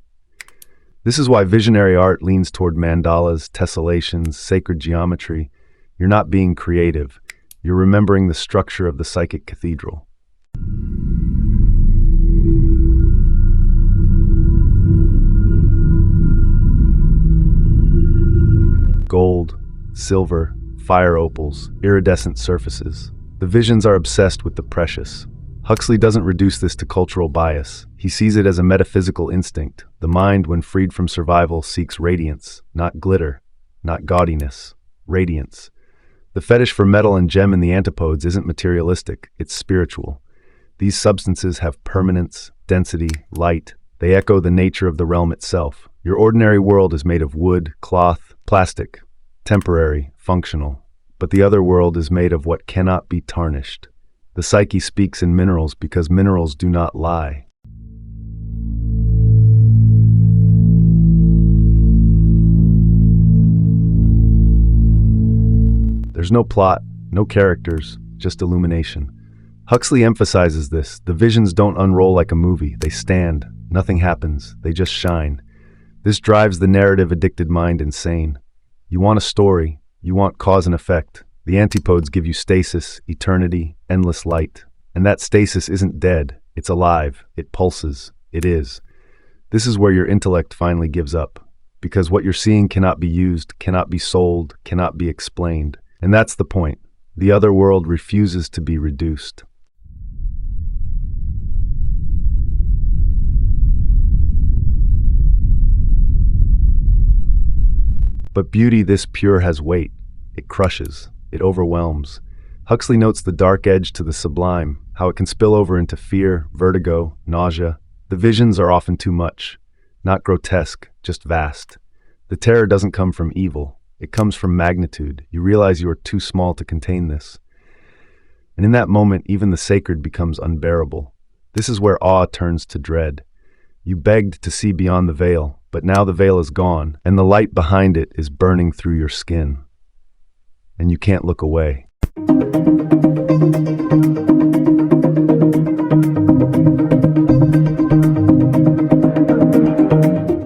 This is why visionary art leans toward mandalas, tessellations, sacred geometry. You're not being creative. You're remembering the structure of the psychic cathedral. Gold, silver, fire opals, iridescent surfaces. The visions are obsessed with the precious. Huxley doesn't reduce this to cultural bias. He sees it as a metaphysical instinct. The mind, when freed from survival, seeks radiance, not glitter, not gaudiness, radiance. The fetish for metal and gem in the antipodes isn't materialistic, it's spiritual. These substances have permanence, density, light. They echo the nature of the realm itself. Your ordinary world is made of wood, cloth, plastic, temporary, functional. But the other world is made of what cannot be tarnished. The psyche speaks in minerals because minerals do not lie. There's no plot, no characters, just illumination. Huxley emphasizes this. The visions don't unroll like a movie. They stand. Nothing happens. They just shine. This drives the narrative-addicted mind insane. You want a story. You want cause and effect. The antipodes give you stasis, eternity, endless light. And that stasis isn't dead. It's alive. It pulses. It is. This is where your intellect finally gives up. Because what you're seeing cannot be used, cannot be sold, cannot be explained. And that's the point. The other world refuses to be reduced. But beauty this pure has weight. It crushes. It overwhelms. Huxley notes the dark edge to the sublime, how it can spill over into fear, vertigo, nausea. The visions are often too much. Not grotesque, just vast. The terror doesn't come from evil. It comes from magnitude. You realize you are too small to contain this. And in that moment, even the sacred becomes unbearable. This is where awe turns to dread. You begged to see beyond the veil, but now the veil is gone, and the light behind it is burning through your skin. And you can't look away.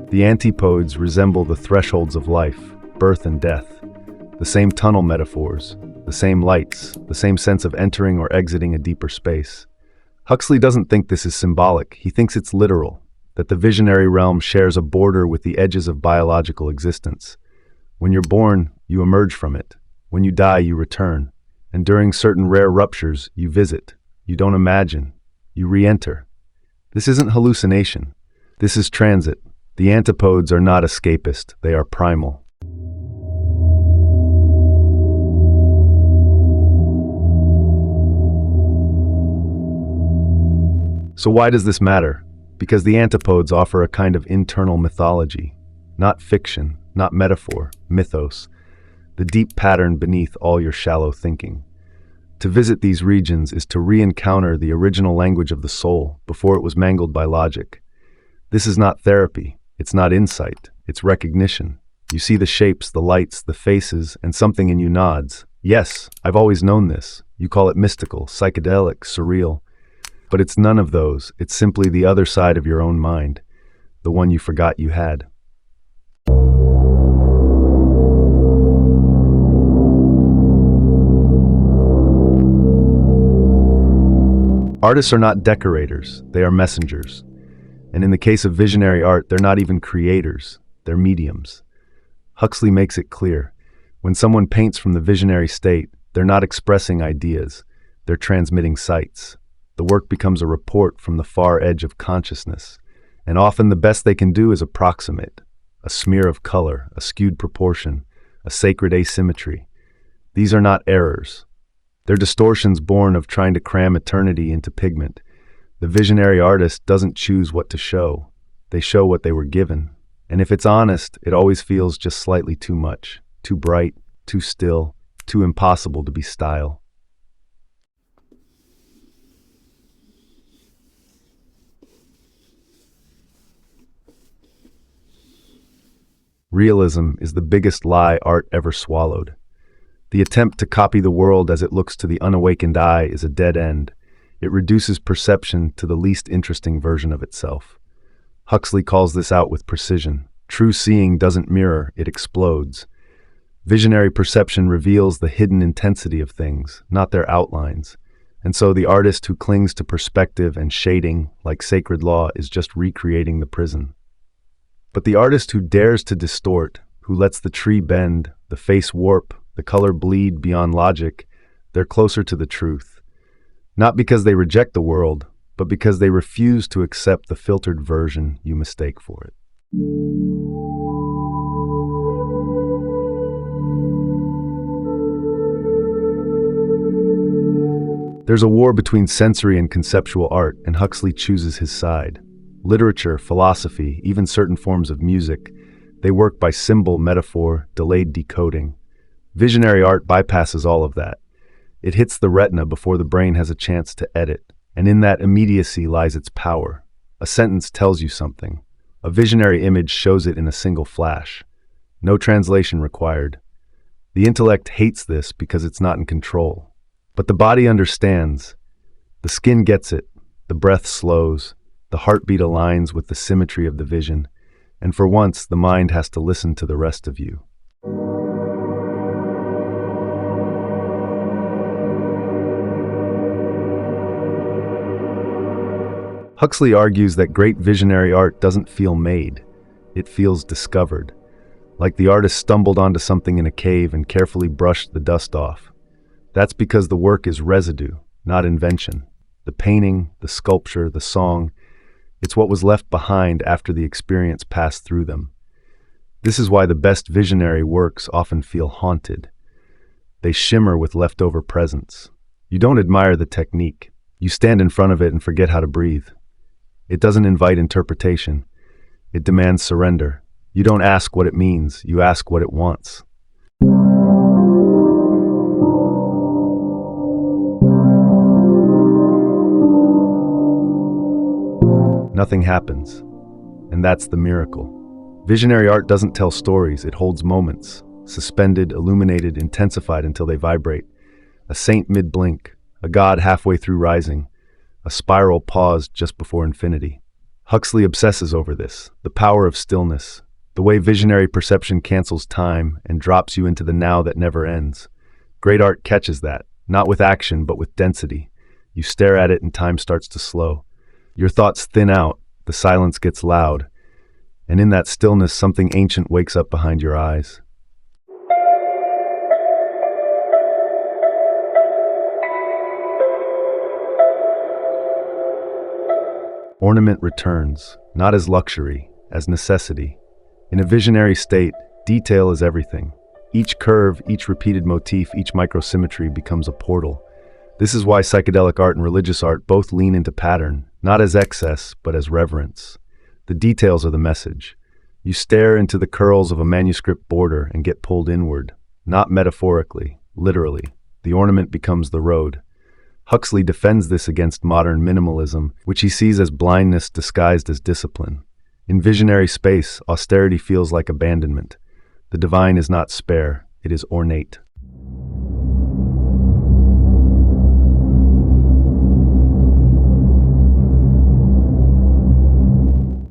The antipodes resemble the thresholds of life, birth and death. the same tunnel metaphors, the same lights, the same sense of entering or exiting a deeper space. Huxley doesn't think this is symbolic, he thinks it's literal, that the visionary realm shares a border with the edges of biological existence. When you're born, you emerge from it. When you die, you return. And during certain rare ruptures, you visit. You don't imagine. You re-enter. This isn't hallucination. This is transit. The antipodes are not escapist, they are primal. So why does this matter? Because the antipodes offer a kind of internal mythology, not fiction, not metaphor, mythos, the deep pattern beneath all your shallow thinking. To visit these regions is to re-encounter the original language of the soul before it was mangled by logic. This is not therapy, it's not insight, it's recognition. You see the shapes, the lights, the faces, and something in you nods. Yes, I've always known this. You call it mystical, psychedelic, surreal. But it's none of those, it's simply the other side of your own mind, the one you forgot you had. Artists are not decorators, they are messengers. And in the case of visionary art, they're not even creators, they're mediums. Huxley makes it clear. When someone paints from the visionary state, they're not expressing ideas, they're transmitting sights. The work becomes a report from the far edge of consciousness, and often the best they can do is approximate, a smear of color, a skewed proportion, a sacred asymmetry. These are not errors. They're distortions born of trying to cram eternity into pigment. The visionary artist doesn't choose what to show. They show what they were given. And if it's honest, it always feels just slightly too much, too bright, too still, too impossible to be style. Realism is the biggest lie art ever swallowed. The attempt to copy the world as it looks to the unawakened eye is a dead end. It reduces perception to the least interesting version of itself. Huxley calls this out with precision. True seeing doesn't mirror, it explodes. Visionary perception reveals the hidden intensity of things, not their outlines. And so the artist who clings to perspective and shading, like sacred law, is just recreating the prison. But the artist who dares to distort, who lets the tree bend, the face warp, the color bleed beyond logic, they're closer to the truth. Not because they reject the world, but because they refuse to accept the filtered version you mistake for it. There's a war between sensory and conceptual art, and Huxley chooses his side. Literature, philosophy, even certain forms of music, they work by symbol, metaphor, delayed decoding. Visionary art bypasses all of that. It hits the retina before the brain has a chance to edit, and in that immediacy lies its power. A sentence tells you something. A visionary image shows it in a single flash. No translation required. The intellect hates this because it's not in control. But the body understands. The skin gets it. The breath slows. The heartbeat aligns with the symmetry of the vision. And for once, the mind has to listen to the rest of you. Huxley argues that great visionary art doesn't feel made. It feels discovered. Like the artist stumbled onto something in a cave and carefully brushed the dust off. That's because the work is residue, not invention. The painting, the sculpture, the song, it's what was left behind after the experience passed through them. This is why the best visionary works often feel haunted. They shimmer with leftover presence. You don't admire the technique. You stand in front of it and forget how to breathe. It doesn't invite interpretation. It demands surrender. You don't ask what it means, you ask what it wants. Nothing happens, and that's the miracle. Visionary art doesn't tell stories, it holds moments, suspended, illuminated, intensified until they vibrate. A saint mid-blink, a god halfway through rising, a spiral paused just before infinity. Huxley obsesses over this, the power of stillness, The way visionary perception cancels time and drops you into the now that never ends. Great art catches that, not with action, but with density. You stare at it and time starts to slow. Your thoughts thin out, the silence gets loud, and in that stillness, something ancient wakes up behind your eyes. Ornament returns, not as luxury, as necessity. In a visionary state, detail is everything. Each curve, each repeated motif, each microsymmetry becomes a portal. This is why psychedelic art and religious art both lean into pattern, not as excess, but as reverence. The details are the message. You stare into the curls of a manuscript border and get pulled inward, not metaphorically, literally. The ornament becomes the road. Huxley defends this against modern minimalism, which he sees as blindness disguised as discipline. In visionary space, austerity feels like abandonment. The divine is not spare, it is ornate.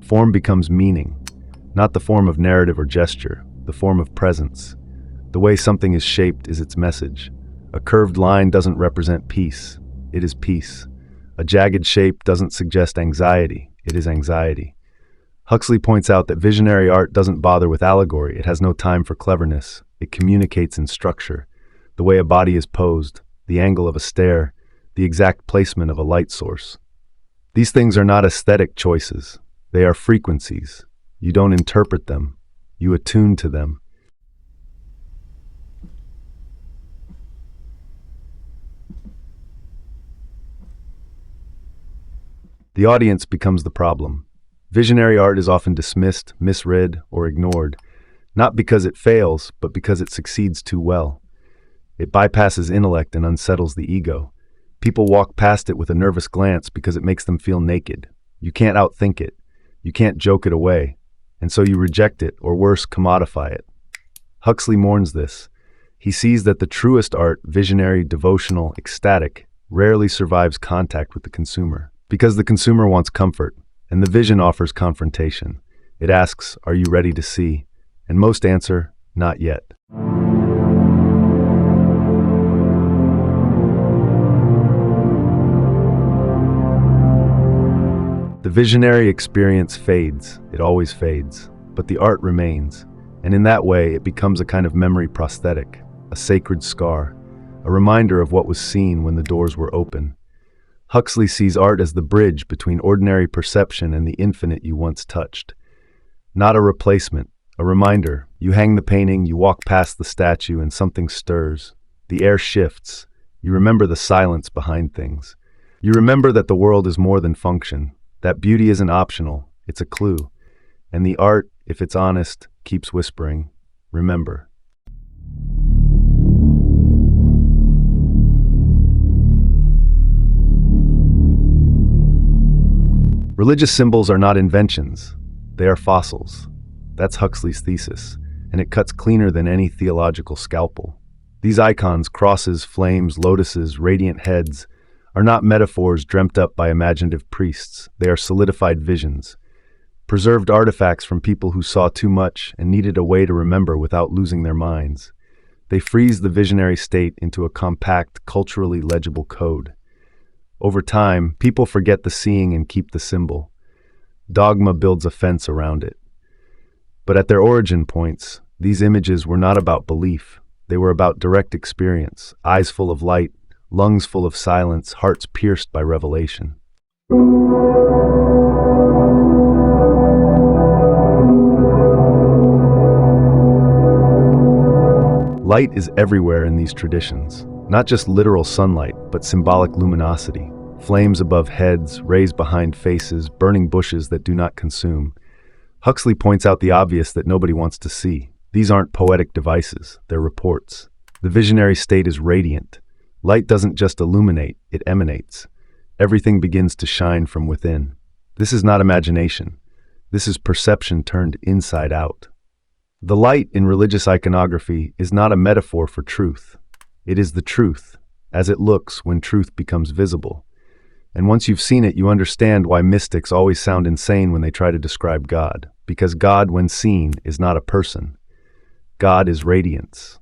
Form becomes meaning, not the form of narrative or gesture, the form of presence. The way something is shaped is its message. A curved line doesn't represent peace, it is peace. A jagged shape doesn't suggest anxiety, it is anxiety. Huxley points out that visionary art doesn't bother with allegory, it has no time for cleverness, it communicates in structure. The way a body is posed, the angle of a stare, the exact placement of a light source. These things are not aesthetic choices, they are frequencies. You don't interpret them, you attune to them. The audience becomes the problem. Visionary art is often dismissed, misread, or ignored, not because it fails, but because it succeeds too well. It bypasses intellect and unsettles the ego. People walk past it with a nervous glance because it makes them feel naked. You can't outthink it. You can't joke it away. And so you reject it, or worse, commodify it. Huxley mourns this. He sees that the truest art, visionary, devotional, ecstatic, rarely survives contact with the consumer. Because the consumer wants comfort, and the vision offers confrontation. It asks, are you ready to see? And most answer, not yet. The visionary experience fades, it always fades, but the art remains, and in that way it becomes a kind of memory prosthetic, a sacred scar, a reminder of what was seen when the doors were open. Huxley sees art as the bridge between ordinary perception and the infinite you once touched. Not a replacement, a reminder. You hang the painting, you walk past the statue, and something stirs. The air shifts. You remember the silence behind things. You remember that the world is more than function, that beauty isn't optional, it's a clue. And the art, if it's honest, keeps whispering, remember. Religious symbols are not inventions, they are fossils. That's Huxley's thesis, and it cuts cleaner than any theological scalpel. These icons, crosses, flames, lotuses, radiant heads, are not metaphors dreamt up by imaginative priests, they are solidified visions. Preserved artifacts from people who saw too much and needed a way to remember without losing their minds. They freeze the visionary state into a compact, culturally legible code. Over time, people forget the seeing and keep the symbol. Dogma builds a fence around it. But at their origin points, these images were not about belief. They were about direct experience, eyes full of light, lungs full of silence, hearts pierced by revelation. Light is everywhere in these traditions. Not just literal sunlight, but symbolic luminosity. Flames above heads, rays behind faces, burning bushes that do not consume. Huxley points out the obvious that nobody wants to see. These aren't poetic devices, they're reports. The visionary state is radiant. Light doesn't just illuminate, it emanates. Everything begins to shine from within. This is not imagination. This is perception turned inside out. The light in religious iconography is not a metaphor for truth. It is the truth, as it looks when truth becomes visible. And once you've seen it, you understand why mystics always sound insane when they try to describe God. Because God, when seen, is not a person. God is radiance.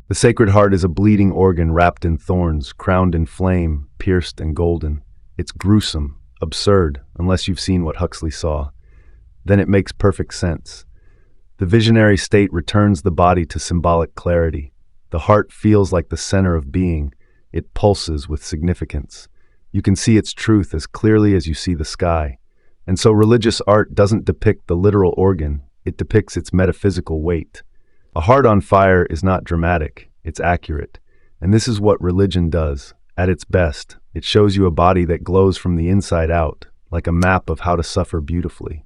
The Sacred Heart is a bleeding organ wrapped in thorns, crowned in flame, pierced and golden. It's gruesome, absurd, unless you've seen what Huxley saw. Then it makes perfect sense. The visionary state returns the body to symbolic clarity. The heart feels like the center of being. It pulses with significance. You can see its truth as clearly as you see the sky. And so religious art doesn't depict the literal organ, it depicts its metaphysical weight. A heart on fire is not dramatic, it's accurate. And this is what religion does. At its best, it shows you a body that glows from the inside out, like a map of how to suffer beautifully.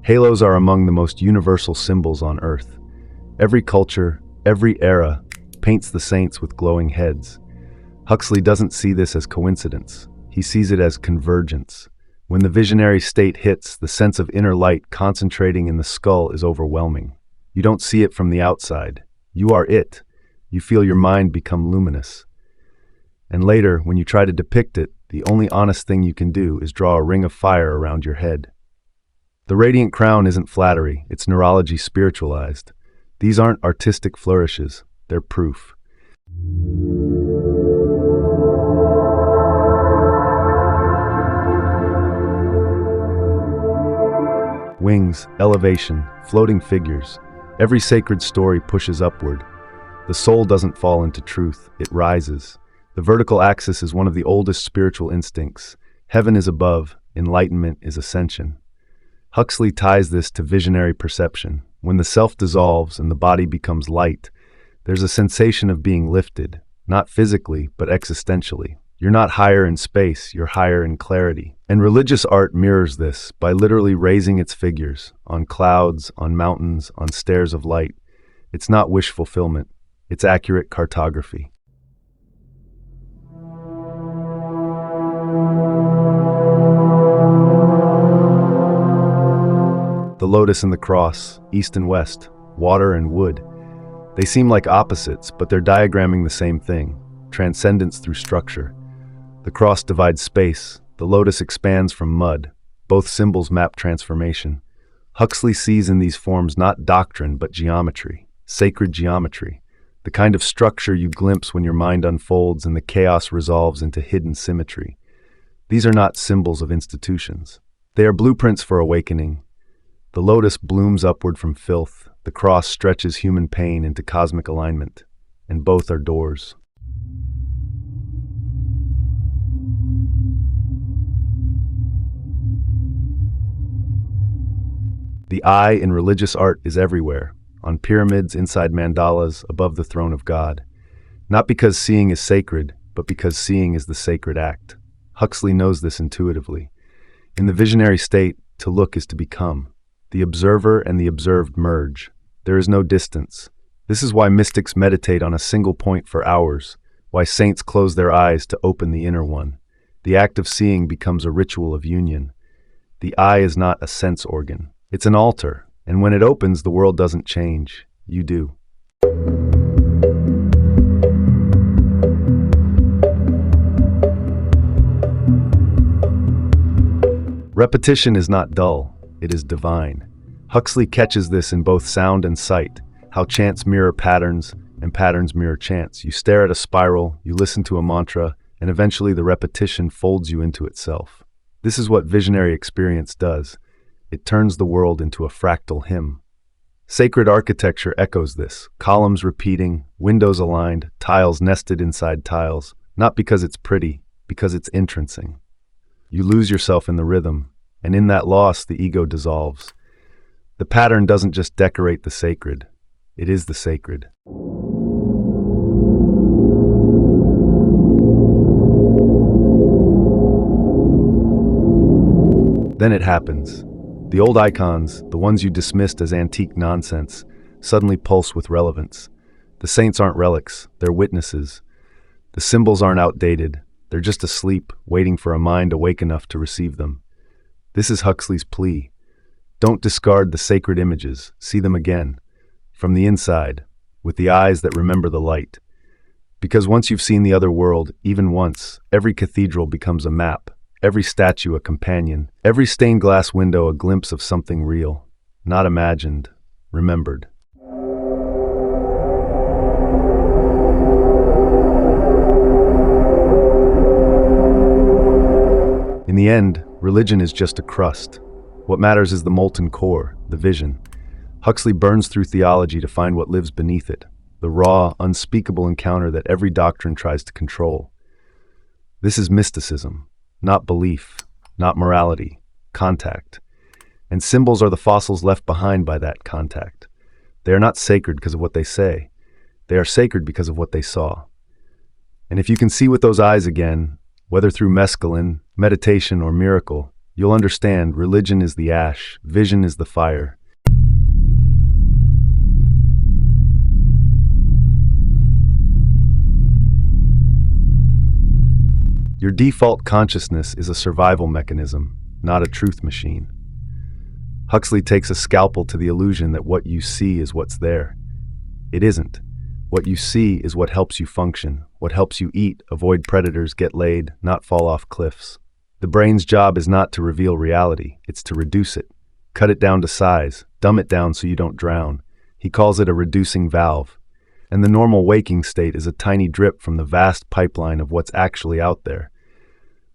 Halos are among the most universal symbols on Earth. Every culture, every era, paints the saints with glowing heads. Huxley doesn't see this as coincidence. He sees it as convergence. When the visionary state hits, the sense of inner light concentrating in the skull is overwhelming. You don't see it from the outside. You are it. You feel your mind become luminous. And later, when you try to depict it, the only honest thing you can do is draw a ring of fire around your head. The radiant crown isn't flattery, it's neurology spiritualized. These aren't artistic flourishes, they're proof. Wings, elevation, floating figures. Every sacred story pushes upward. The soul doesn't fall into truth, it rises. The vertical axis is one of the oldest spiritual instincts. Heaven is above, enlightenment is ascension. Huxley ties this to visionary perception. When the self dissolves and the body becomes light, there's a sensation of being lifted, not physically, but existentially. You're not higher in space, you're higher in clarity. And religious art mirrors this by literally raising its figures, on clouds, on mountains, on stairs of light. It's not wish fulfillment, it's accurate cartography. The lotus and the cross, east and west, water and wood. They seem like opposites, but they're diagramming the same thing, transcendence through structure. The cross divides space, the lotus expands from mud. Both symbols map transformation. Huxley sees in these forms not doctrine, but geometry, sacred geometry, the kind of structure you glimpse when your mind unfolds and the chaos resolves into hidden symmetry. These are not symbols of institutions. They are blueprints for awakening. The lotus blooms upward from filth, the cross stretches human pain into cosmic alignment, and both are doors. The eye in religious art is everywhere, on pyramids, inside mandalas, above the throne of God. Not because seeing is sacred, but because seeing is the sacred act. Huxley knows this intuitively. In the visionary state, to look is to become. The observer and the observed merge. There is no distance. This is why mystics meditate on a single point for hours, why saints close their eyes to open the inner one. The act of seeing becomes a ritual of union. The eye is not a sense organ. It's an altar, and when it opens, the world doesn't change. You do. Repetition is not dull, it is divine. Huxley catches this in both sound and sight, how chants mirror patterns and patterns mirror chants. You stare at a spiral, you listen to a mantra, and eventually the repetition folds you into itself. This is what visionary experience does. It turns the world into a fractal hymn. Sacred architecture echoes this, columns repeating, windows aligned, tiles nested inside tiles, not because it's pretty, because it's entrancing. You lose yourself in the rhythm, and in that loss the ego dissolves. The pattern doesn't just decorate the sacred, it is the sacred. Then it happens. The old icons, the ones you dismissed as antique nonsense, suddenly pulse with relevance. The saints aren't relics, they're witnesses. The symbols aren't outdated, They're just asleep, waiting for a mind awake enough to receive them. This is Huxley's plea. Don't discard the sacred images, see them again, from the inside, with the eyes that remember the light. Because once you've seen the other world, even once, every cathedral becomes a map, every statue a companion, every stained glass window a glimpse of something real, not imagined, remembered. In the end, religion is just a crust. What matters is the molten core, the vision. Huxley burns through theology to find what lives beneath it, the raw, unspeakable encounter that every doctrine tries to control. This is mysticism, not belief, not morality, contact. And symbols are the fossils left behind by that contact. They are not sacred because of what they say. They are sacred because of what they saw. And if you can see with those eyes again, whether through Mescalin, meditation, or miracle, you'll understand religion is the ash, vision is the fire. Your default consciousness is a survival mechanism, not a truth machine. Huxley takes a scalpel to the illusion that what you see is what's there. It isn't. What you see is what helps you function, what helps you eat, avoid predators, get laid, not fall off cliffs. The brain's job is not to reveal reality, it's to reduce it. Cut it down to size, dumb it down so you don't drown. He calls it a reducing valve. And the normal waking state is a tiny drip from the vast pipeline of what's actually out there.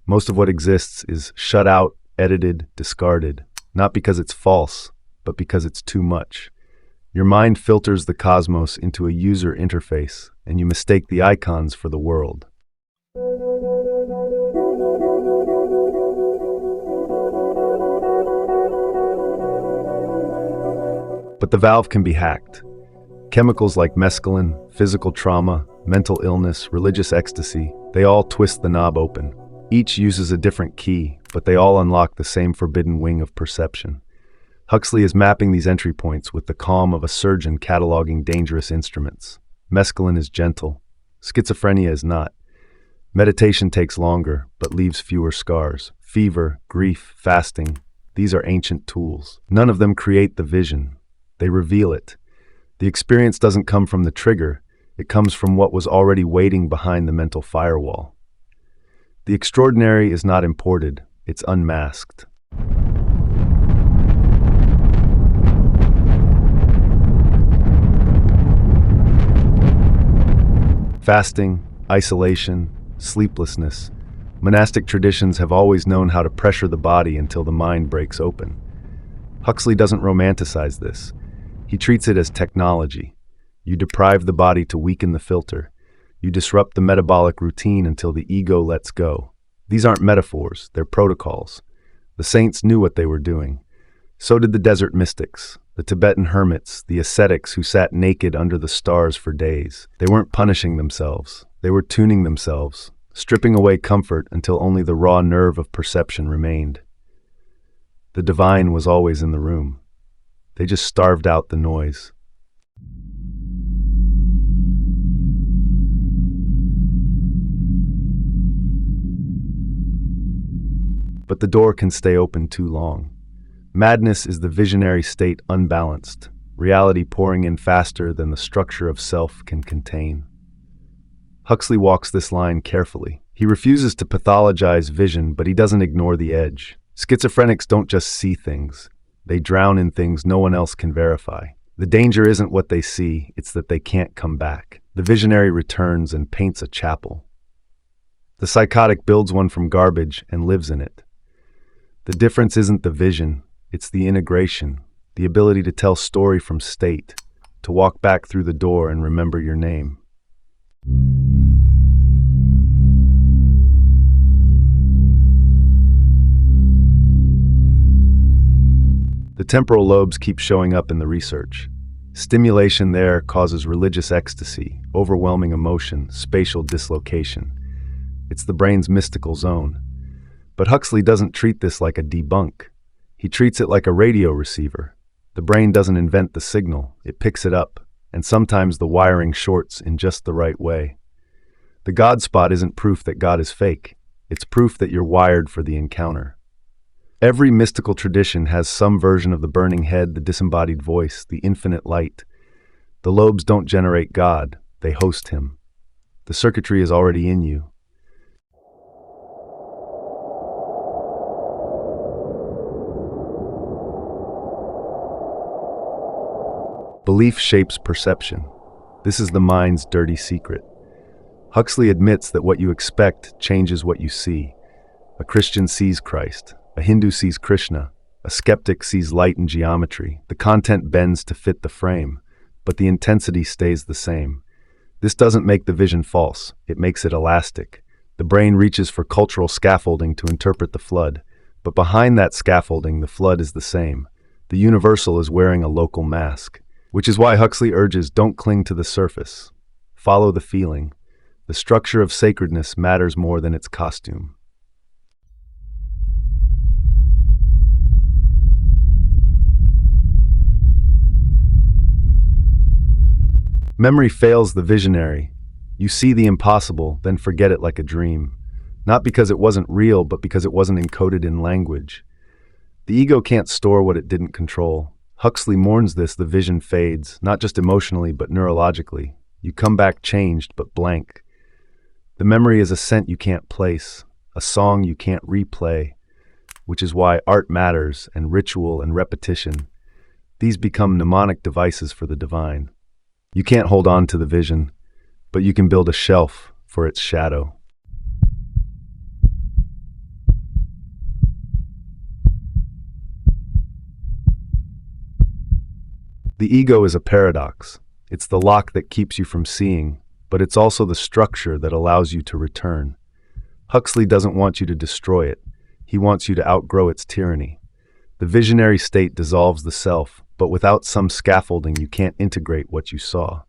Most of what exists is shut out, edited, discarded, not because it's false, but because it's too much. Your mind filters the cosmos into a user interface, and you mistake the icons for the world. But the valve can be hacked. Chemicals like mescalin, physical trauma, mental illness, religious ecstasy, they all twist the knob open. Each uses a different key, but they all unlock the same forbidden wing of perception. Huxley is mapping these entry points with the calm of a surgeon cataloging dangerous instruments. Mescalin is gentle. Schizophrenia is not. Meditation takes longer, but leaves fewer scars. Fever, grief, fasting, these are ancient tools. None of them create the vision. They reveal it. The experience doesn't come from the trigger, it comes from what was already waiting behind the mental firewall. The extraordinary is not imported, it's unmasked. Fasting, isolation, sleeplessness. Monastic traditions have always known how to pressure the body until the mind breaks open. Huxley doesn't romanticize this. He treats it as technology. You deprive the body to weaken the filter. You disrupt the metabolic routine until the ego lets go. These aren't metaphors, they're protocols. The saints knew what they were doing. So did the desert mystics, the Tibetan hermits, the ascetics who sat naked under the stars for days. They weren't punishing themselves. They were tuning themselves, stripping away comfort until only the raw nerve of perception remained. The divine was always in the room. They just starved out the noise. But the door can stay open too long. Madness is the visionary state unbalanced, reality pouring in faster than the structure of self can contain. Huxley walks this line carefully. He refuses to pathologize vision, but he doesn't ignore the edge. Schizophrenics don't just see things. They drown in things no one else can verify. The danger isn't what they see, it's that they can't come back. The visionary returns and paints a chapel. The psychotic builds one from garbage and lives in it. The difference isn't the vision, it's the integration, the ability to tell story from state, to walk back through the door and remember your name. The temporal lobes keep showing up in the research. Stimulation there causes religious ecstasy, overwhelming emotion, spatial dislocation. It's the brain's mystical zone. But Huxley doesn't treat this like a debunk. He treats it like a radio receiver. The brain doesn't invent the signal, it picks it up, and sometimes the wiring shorts in just the right way. The God spot isn't proof that God is fake. It's proof that you're wired for the encounter. Every mystical tradition has some version of the burning head, the disembodied voice, the infinite light. The lobes don't generate God, they host him. The circuitry is already in you. Belief shapes perception. This is the mind's dirty secret. Huxley admits that what you expect changes what you see. A Christian sees Christ. A Hindu sees Krishna. A skeptic sees light and geometry. The content bends to fit the frame, but the intensity stays the same. This doesn't make the vision false. It makes it elastic. The brain reaches for cultural scaffolding to interpret the flood, but behind that scaffolding, the flood is the same. The universal is wearing a local mask, which is why Huxley urges, don't cling to the surface. Follow the feeling. The structure of sacredness matters more than its costume. Memory fails the visionary. You see the impossible, then forget it like a dream. Not because it wasn't real, but because it wasn't encoded in language. The ego can't store what it didn't control. Huxley mourns this. The vision fades, not just emotionally, but neurologically. You come back changed, but blank. The memory is a scent you can't place, a song you can't replay, which is why art matters, and ritual and repetition. These become mnemonic devices for the divine. You can't hold on to the vision, but you can build a shelf for its shadow. The ego is a paradox. It's the lock that keeps you from seeing, but it's also the structure that allows you to return. Huxley doesn't want you to destroy it. He wants you to outgrow its tyranny. The visionary state dissolves the self, but without some scaffolding you can't integrate what you saw.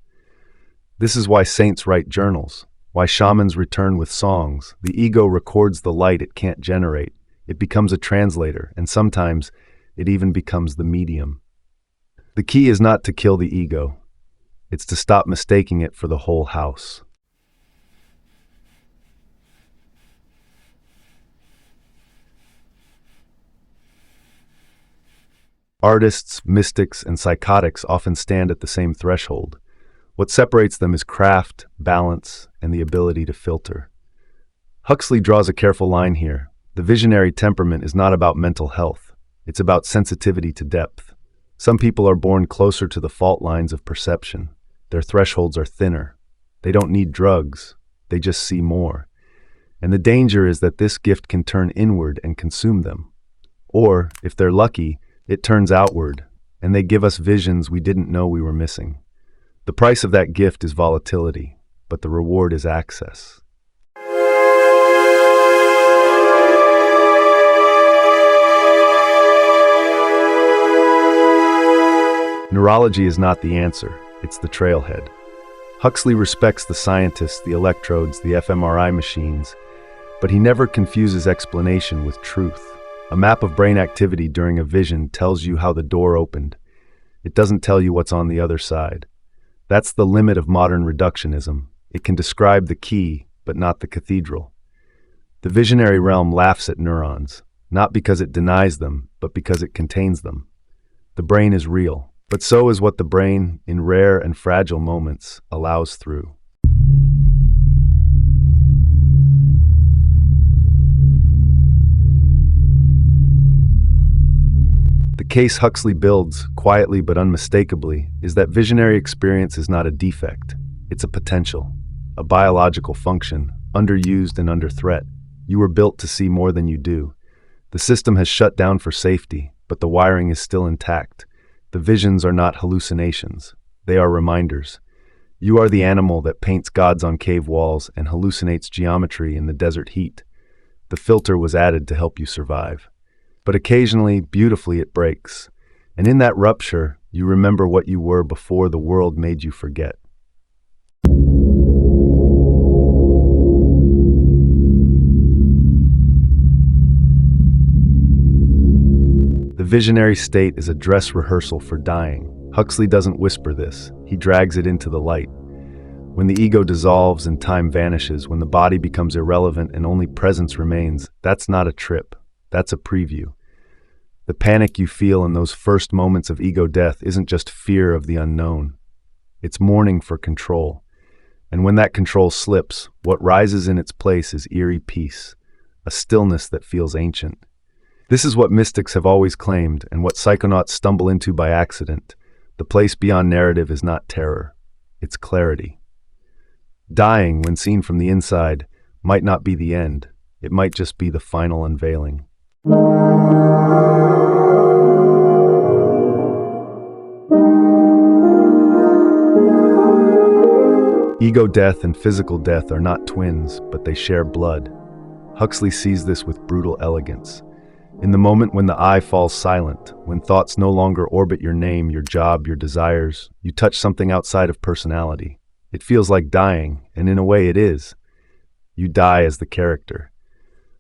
This is why saints write journals, why shamans return with songs. The ego records the light it can't generate. It becomes a translator, and sometimes it even becomes the medium. The key is not to kill the ego. It's to stop mistaking it for the whole house. Artists, mystics, and psychotics often stand at the same threshold. What separates them is craft, balance, and the ability to filter. Huxley draws a careful line here. The visionary temperament is not about mental health. It's about sensitivity to depth. Some people are born closer to the fault lines of perception. Their thresholds are thinner. They don't need drugs. They just see more. And the danger is that this gift can turn inward and consume them. Or, if they're lucky, it turns outward, and they give us visions we didn't know we were missing. The price of that gift is volatility, but the reward is access. Neurology is not the answer, it's the trailhead. Huxley respects the scientists, the electrodes, the fMRI machines, but he never confuses explanation with truth. A map of brain activity during a vision tells you how the door opened. It doesn't tell you what's on the other side. That's the limit of modern reductionism. It can describe the key, but not the cathedral. The visionary realm laughs at neurons, not because it denies them, but because it contains them. The brain is real, but so is what the brain, in rare and fragile moments, allows through. The case Huxley builds, quietly but unmistakably, is that visionary experience is not a defect. It's a potential, a biological function, underused and under threat. You were built to see more than you do. The system has shut down for safety, but the wiring is still intact. The visions are not hallucinations. They are reminders. You are the animal that paints gods on cave walls and hallucinates geometry in the desert heat. The filter was added to help you survive. But occasionally, beautifully, it breaks. And in that rupture, you remember what you were before the world made you forget. The visionary state is a dress rehearsal for dying. Huxley doesn't whisper this. He drags it into the light. When the ego dissolves and time vanishes, when the body becomes irrelevant and only presence remains, that's not a trip, that's a preview. The panic you feel in those first moments of ego death isn't just fear of the unknown. It's mourning for control. And when that control slips, what rises in its place is eerie peace, a stillness that feels ancient. This is what mystics have always claimed, and what psychonauts stumble into by accident. The place beyond narrative is not terror, it's clarity. Dying, when seen from the inside, might not be the end. It might just be the final unveiling. Ego death and physical death are not twins, but they share blood. Huxley sees this with brutal elegance. In the moment when the eye falls silent, when thoughts no longer orbit your name, your job, your desires, you touch something outside of personality. It feels like dying, and in a way it is. You die as the character.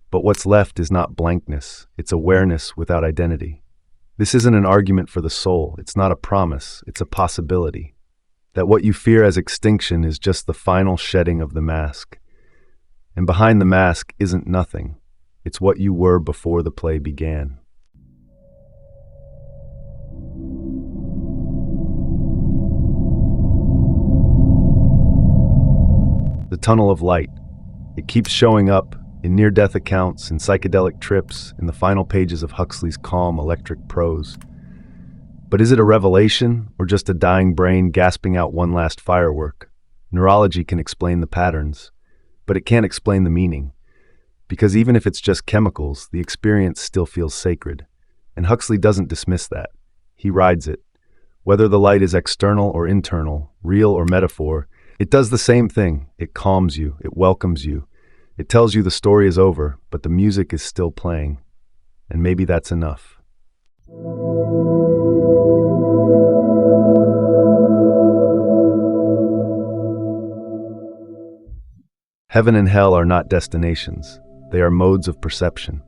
But what's left is not blankness, it's awareness without identity. This isn't an argument for the soul, it's not a promise, it's a possibility. That what you fear as extinction is just the final shedding of the mask. And behind the mask isn't nothing. It's what you were before the play began. The tunnel of light. It keeps showing up in near-death accounts, in psychedelic trips, in the final pages of Huxley's calm, electric prose. But is it a revelation, or just a dying brain gasping out one last firework? Neurology can explain the patterns, but it can't explain the meaning. Because even if it's just chemicals, the experience still feels sacred. And Huxley doesn't dismiss that. He rides it. Whether the light is external or internal, real or metaphor, it does the same thing. It calms you, it welcomes you. It tells you the story is over, but the music is still playing. And maybe that's enough. Heaven and hell are not destinations. They are modes of perception.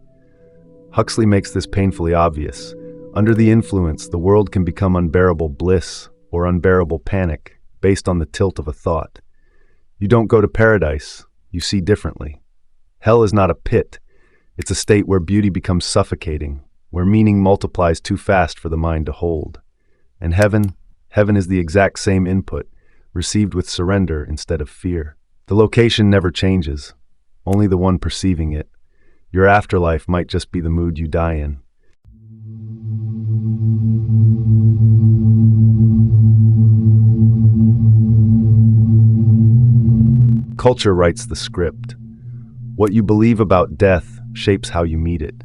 Huxley makes this painfully obvious. Under the influence, the world can become unbearable bliss or unbearable panic based on the tilt of a thought. You don't go to paradise, you see differently. Hell is not a pit. It's a state where beauty becomes suffocating, where meaning multiplies too fast for the mind to hold. And heaven is the exact same input, received with surrender instead of fear. The location never changes, only the one perceiving it. Your afterlife might just be the mood you die in. Culture writes the script. What you believe about death shapes how you meet it.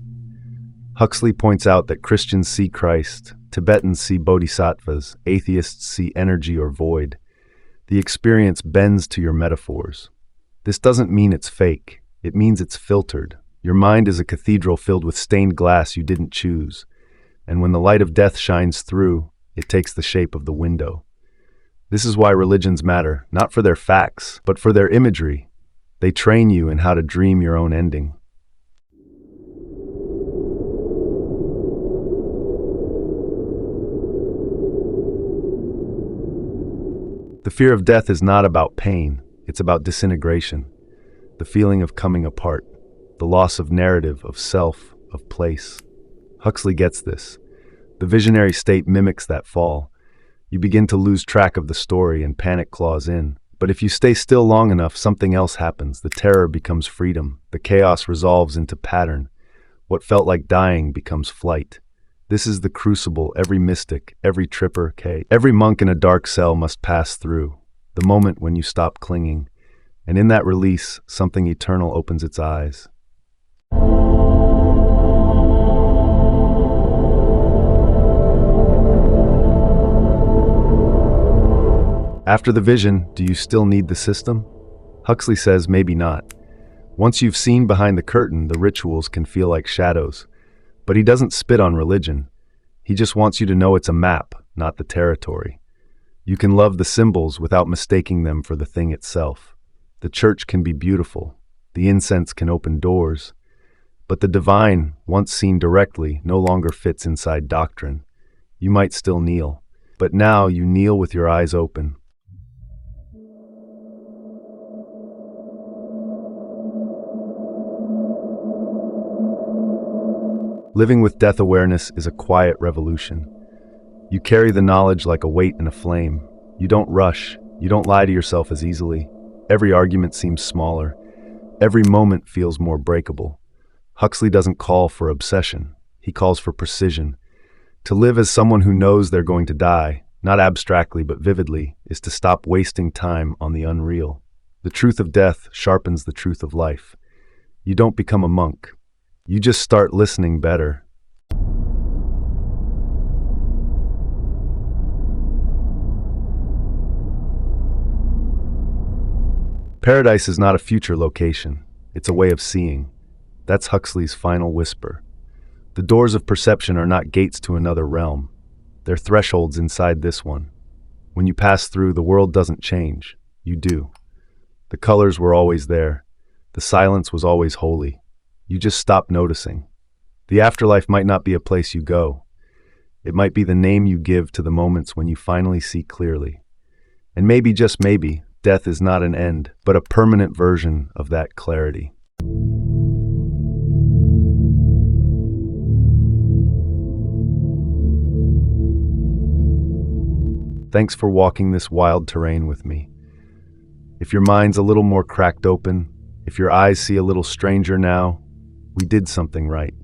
Huxley points out that Christians see Christ, Tibetans see bodhisattvas, atheists see energy or void. The experience bends to your metaphors. This doesn't mean it's fake. It means it's filtered. Your mind is a cathedral filled with stained glass you didn't choose. And when the light of death shines through, it takes the shape of the window. This is why religions matter, not for their facts, but for their imagery. They train you in how to dream your own ending. The fear of death is not about pain, it's about disintegration, the feeling of coming apart, the loss of narrative, of self, of place. Huxley gets this. The visionary state mimics that fall. You begin to lose track of the story and panic claws in. But if you stay still long enough, something else happens. The terror becomes freedom. The chaos resolves into pattern. What felt like dying becomes flight. This is the crucible every mystic, every tripper, every monk in a dark cell must pass through. The moment when you stop clinging. And in that release, something eternal opens its eyes. After the vision, do you still need the system? Huxley says maybe not. Once you've seen behind the curtain, the rituals can feel like shadows. But he doesn't spit on religion. He just wants you to know it's a map, not the territory. You can love the symbols without mistaking them for the thing itself. The church can be beautiful. The incense can open doors. But the divine, once seen directly, no longer fits inside doctrine. You might still kneel. But now you kneel with your eyes open. Living with death awareness is a quiet revolution. You carry the knowledge like a weight in a flame. You don't rush. You don't lie to yourself as easily. Every argument seems smaller. Every moment feels more breakable. Huxley doesn't call for obsession. He calls for precision. To live as someone who knows they're going to die, not abstractly but vividly, is to stop wasting time on the unreal. The truth of death sharpens the truth of life. You don't become a monk. You just start listening better. Paradise is not a future location. It's a way of seeing. That's Huxley's final whisper. The doors of perception are not gates to another realm. They're thresholds inside this one. When you pass through, the world doesn't change. You do. The colors were always there. The silence was always holy. You just stop noticing. The afterlife might not be a place you go. It might be the name you give to the moments when you finally see clearly. And maybe, just maybe, death is not an end, but a permanent version of that clarity. Thanks for walking this wild terrain with me. If your mind's a little more cracked open, if your eyes see a little stranger now, we did something right.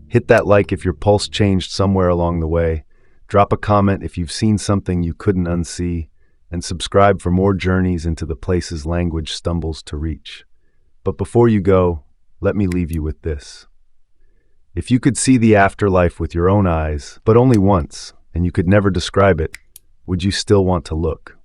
Hit that like if your pulse changed somewhere along the way. Drop a comment if you've seen something you couldn't unsee, and subscribe for more journeys into the places language stumbles to reach. But before you go, let me leave you with this. If you could see the afterlife with your own eyes, but only once, and you could never describe it, would you still want to look?